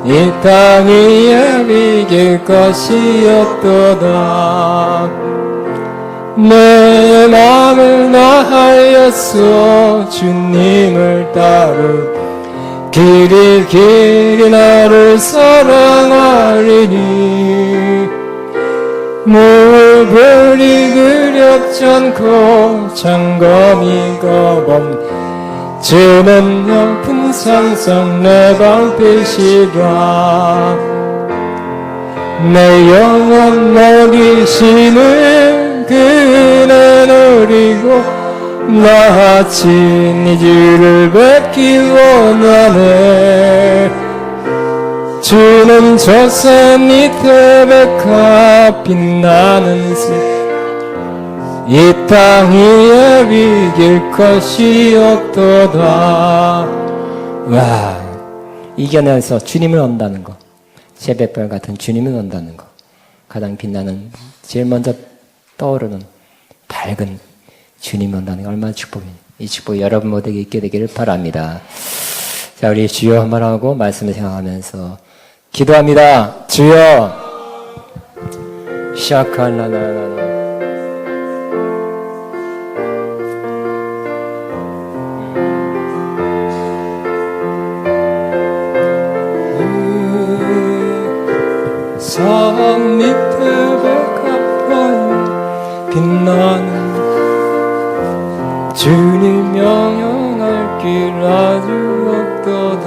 이 땅 위에 비길 것이 없도다. 내 맘을 다하였소 주님을 따르 길이 나를 사랑하리니. 물불이 그렵잖고 장검이 거범 주는 높은 산성 내 방패시라. 내 영혼 먹이시는 그네 누리고 나같이 네 주를 뵙기 원하네. 주는 저 산 밑에 백합 빛나는 새 이 땅 위에 비길 것이 없도다. 와, 이겨내서 주님을 온다는 거, 새벽별 같은 주님을 온다는 거, 가장 빛나는 제일 먼저 떠오르는 밝은 주님을 온다는 게 얼마나 축복이니. 이 축복 여러분 모두에게 있게 되기를 바랍니다. 자, 우리 주여 한번 하고 말씀을 생각하면서 기도합니다. 주여 샤칼라나나나 산 밑에 백합화에 빛나는 주님 영영할 길 아주 없도다.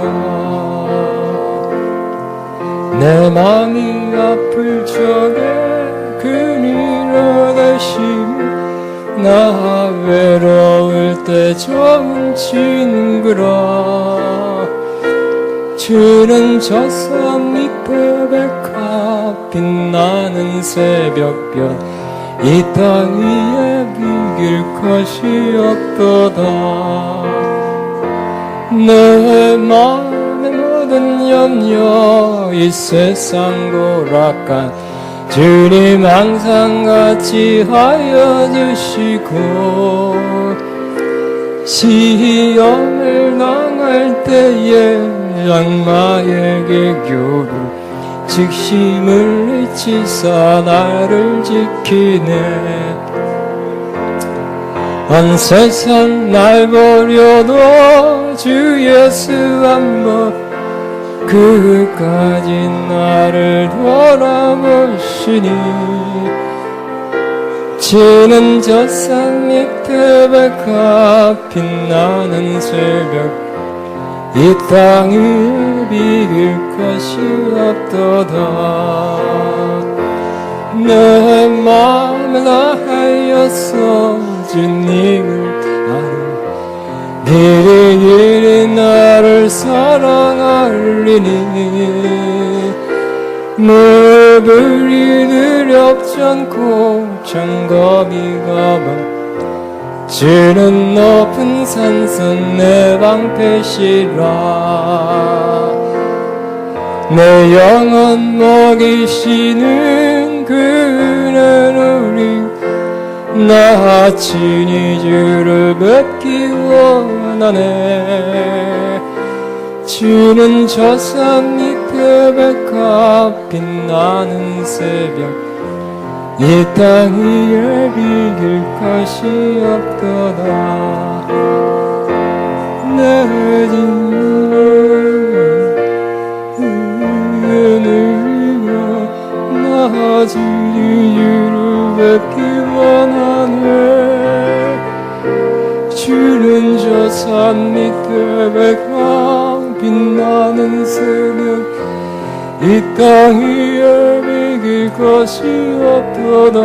내 맘이 아플 적에 그니로 되시며 나 외로울 때 좋은 친구라. 주는 저 산 밑에 백합 빛나는 새벽별 이 땅 위에 비길 것이 없도다. 내 맘의 모든 염려 이 세상 고락간 주님 항상 같이 하여 주시고. 시험을 당할 때에 악마에게 교를 즉시 물리치사 나를 지키네. 온 세상 날 버려도 주 예수 한번 끝까지 나를 돌아보시니. 지는 저 산 밑에 백합 빛나는 새벽 이 땅 위에 비길 것이 없도다. 내 맘을 다하였어 주님을 따르 길이 나를 사랑하리니. 물불이 두렵지 않고 장검이 가방 주는 높은 산성 내 방패시라. 내 영혼 먹이시는 그는 우리 나같이 네 주를 뵙기 원하네. 주는 저 산 밑에 백합 빛나는 새벽 이 땅 위에 비길 것이 없도다. 내 진을 위하여 나같이 네 주를 뵙기 원하네. 주는 저 산 밑에 백합 빛나는 새벽 이 땅 위에 비길 것이 없도다.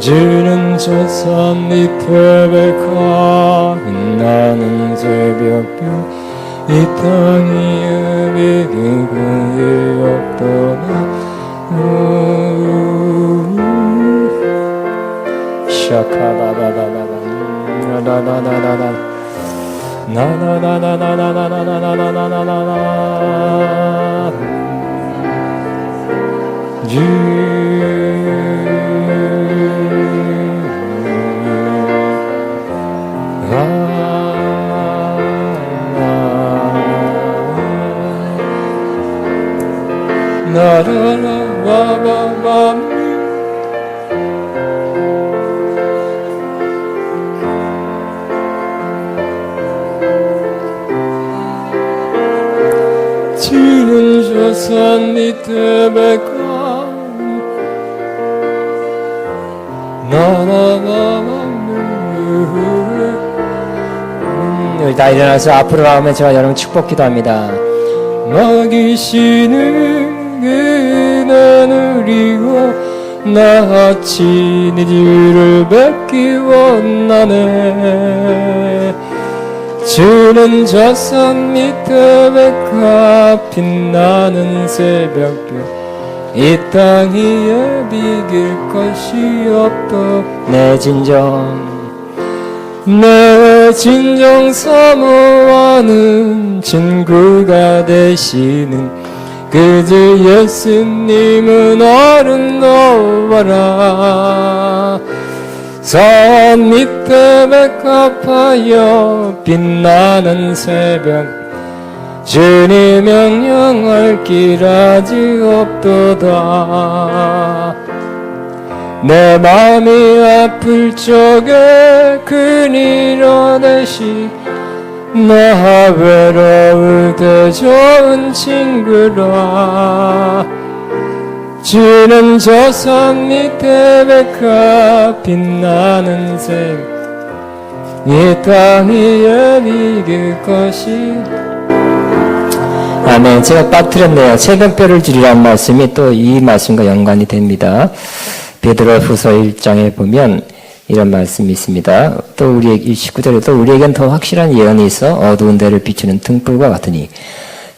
주는 저산 밑에 가 빛나는 새벽별 이 땅이 비기고 없도다 샤카바바바바바 나나나나나나 나나나나나나나나나나나나나나 나라라바바밤 지는 저산 밑에 백화 여기 다 일어나서 앞으로 나오면 제가 여러분 축복 기도합니다. 먹이시는 그대 누리고 나같이 네 뒤를 뵙기 원하네. 주는 저 산 밑에 백화 빛나는 새벽별 이 땅 위에 비길 것이 없도 내 진정 사모하는 친구가 되시는 그주 예수님은 아름다워라. 산 밑에 백합하여 빛나는 새벽 주님 명령할 길하지 없도다. 내 마음이 아플 적에 그니로 대시 나 외로울 때 좋은 친구라. 주는 저 산 밑에 백합 빛나는 새 이 땅 위에 비길 것이 아멘. 제가 빠뜨렸네요. 새벽별을 주리라는 말씀이 또 이 말씀과 연관이 됩니다. 베드로후서 1장에 보면 이런 말씀이 있습니다. 또 우리에게 19절에 또 우리에겐 더 확실한 예언이 있어 어두운 데를 비추는 등불과 같으니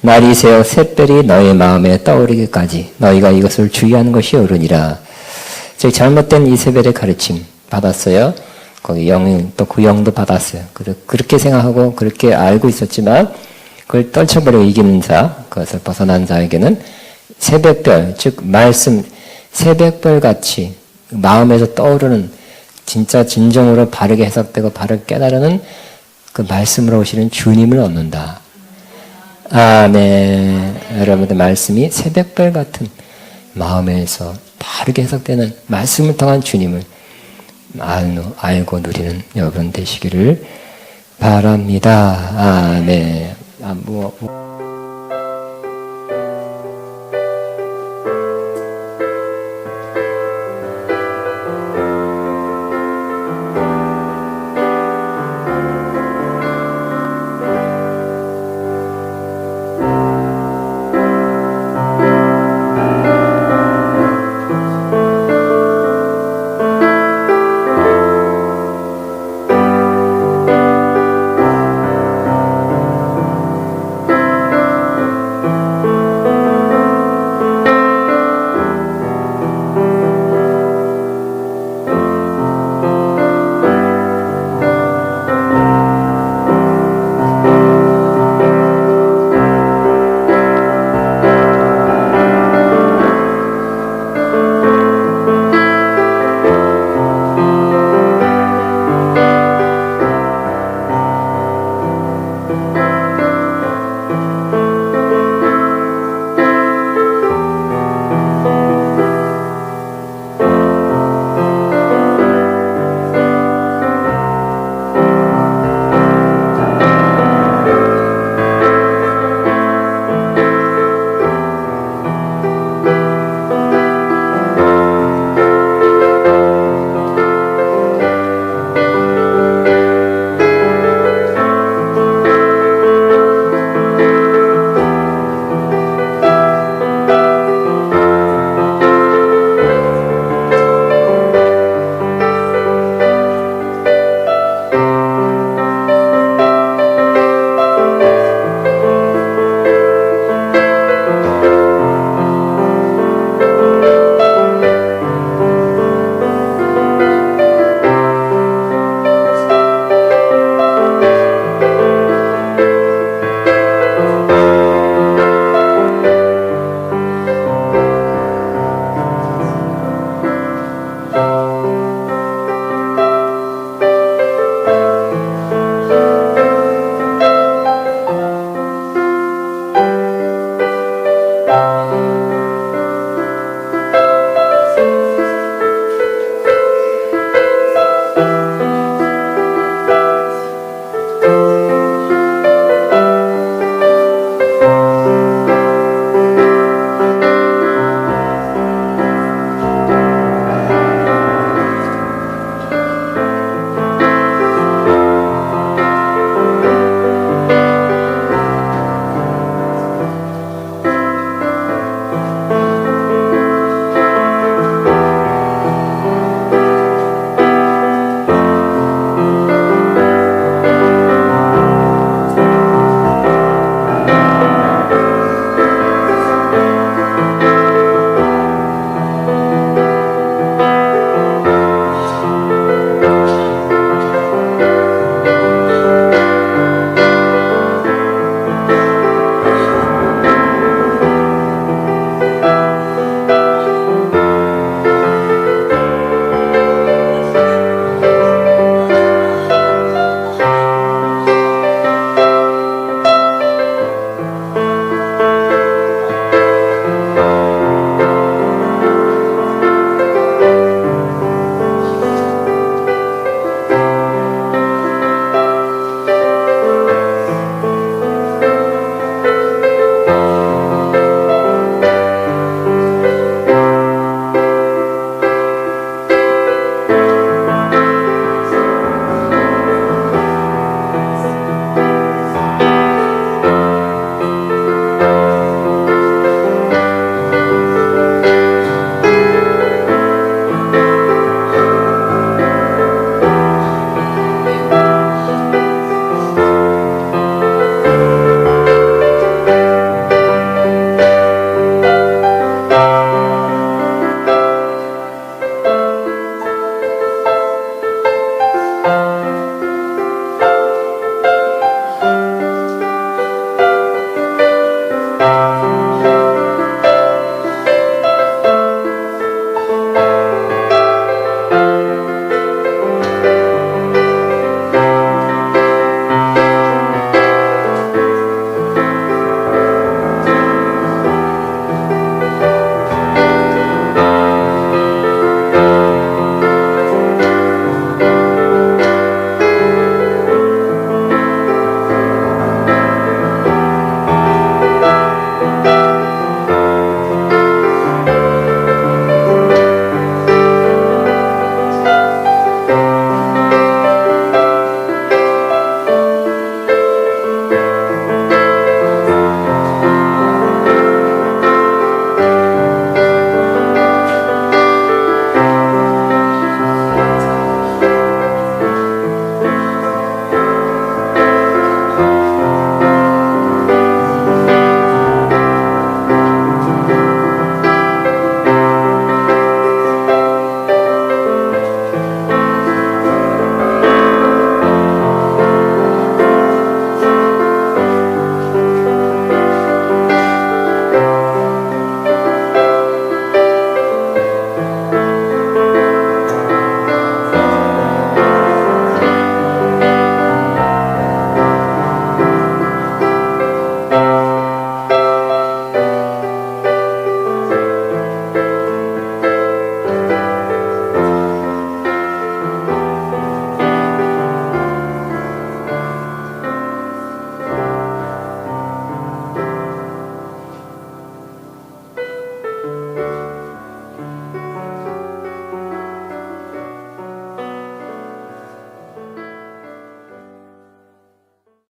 날이 새어 샛별이 너의 마음에 떠오르기까지 너희가 이것을 주의하는 것이 옳으니라. 즉 잘못된 이세벨의 가르침 받았어요. 거기 영은 또 그 영도 받았어요. 그렇게 생각하고 그렇게 알고 있었지만 그걸 떨쳐버리고 이기는 자, 그것을 벗어난 자에게는 새벽별, 즉 말씀 새벽별 같이 마음에서 떠오르는 진짜 진정으로 바르게 해석되고 바르게 깨달으는 그 말씀으로 오시는 주님을 얻는다. 아멘. 여러분들 말씀이 새벽별 같은 마음에서 바르게 해석되는 말씀을 통한 주님을 알고 누리는 여러분 되시기를 바랍니다. 아멘.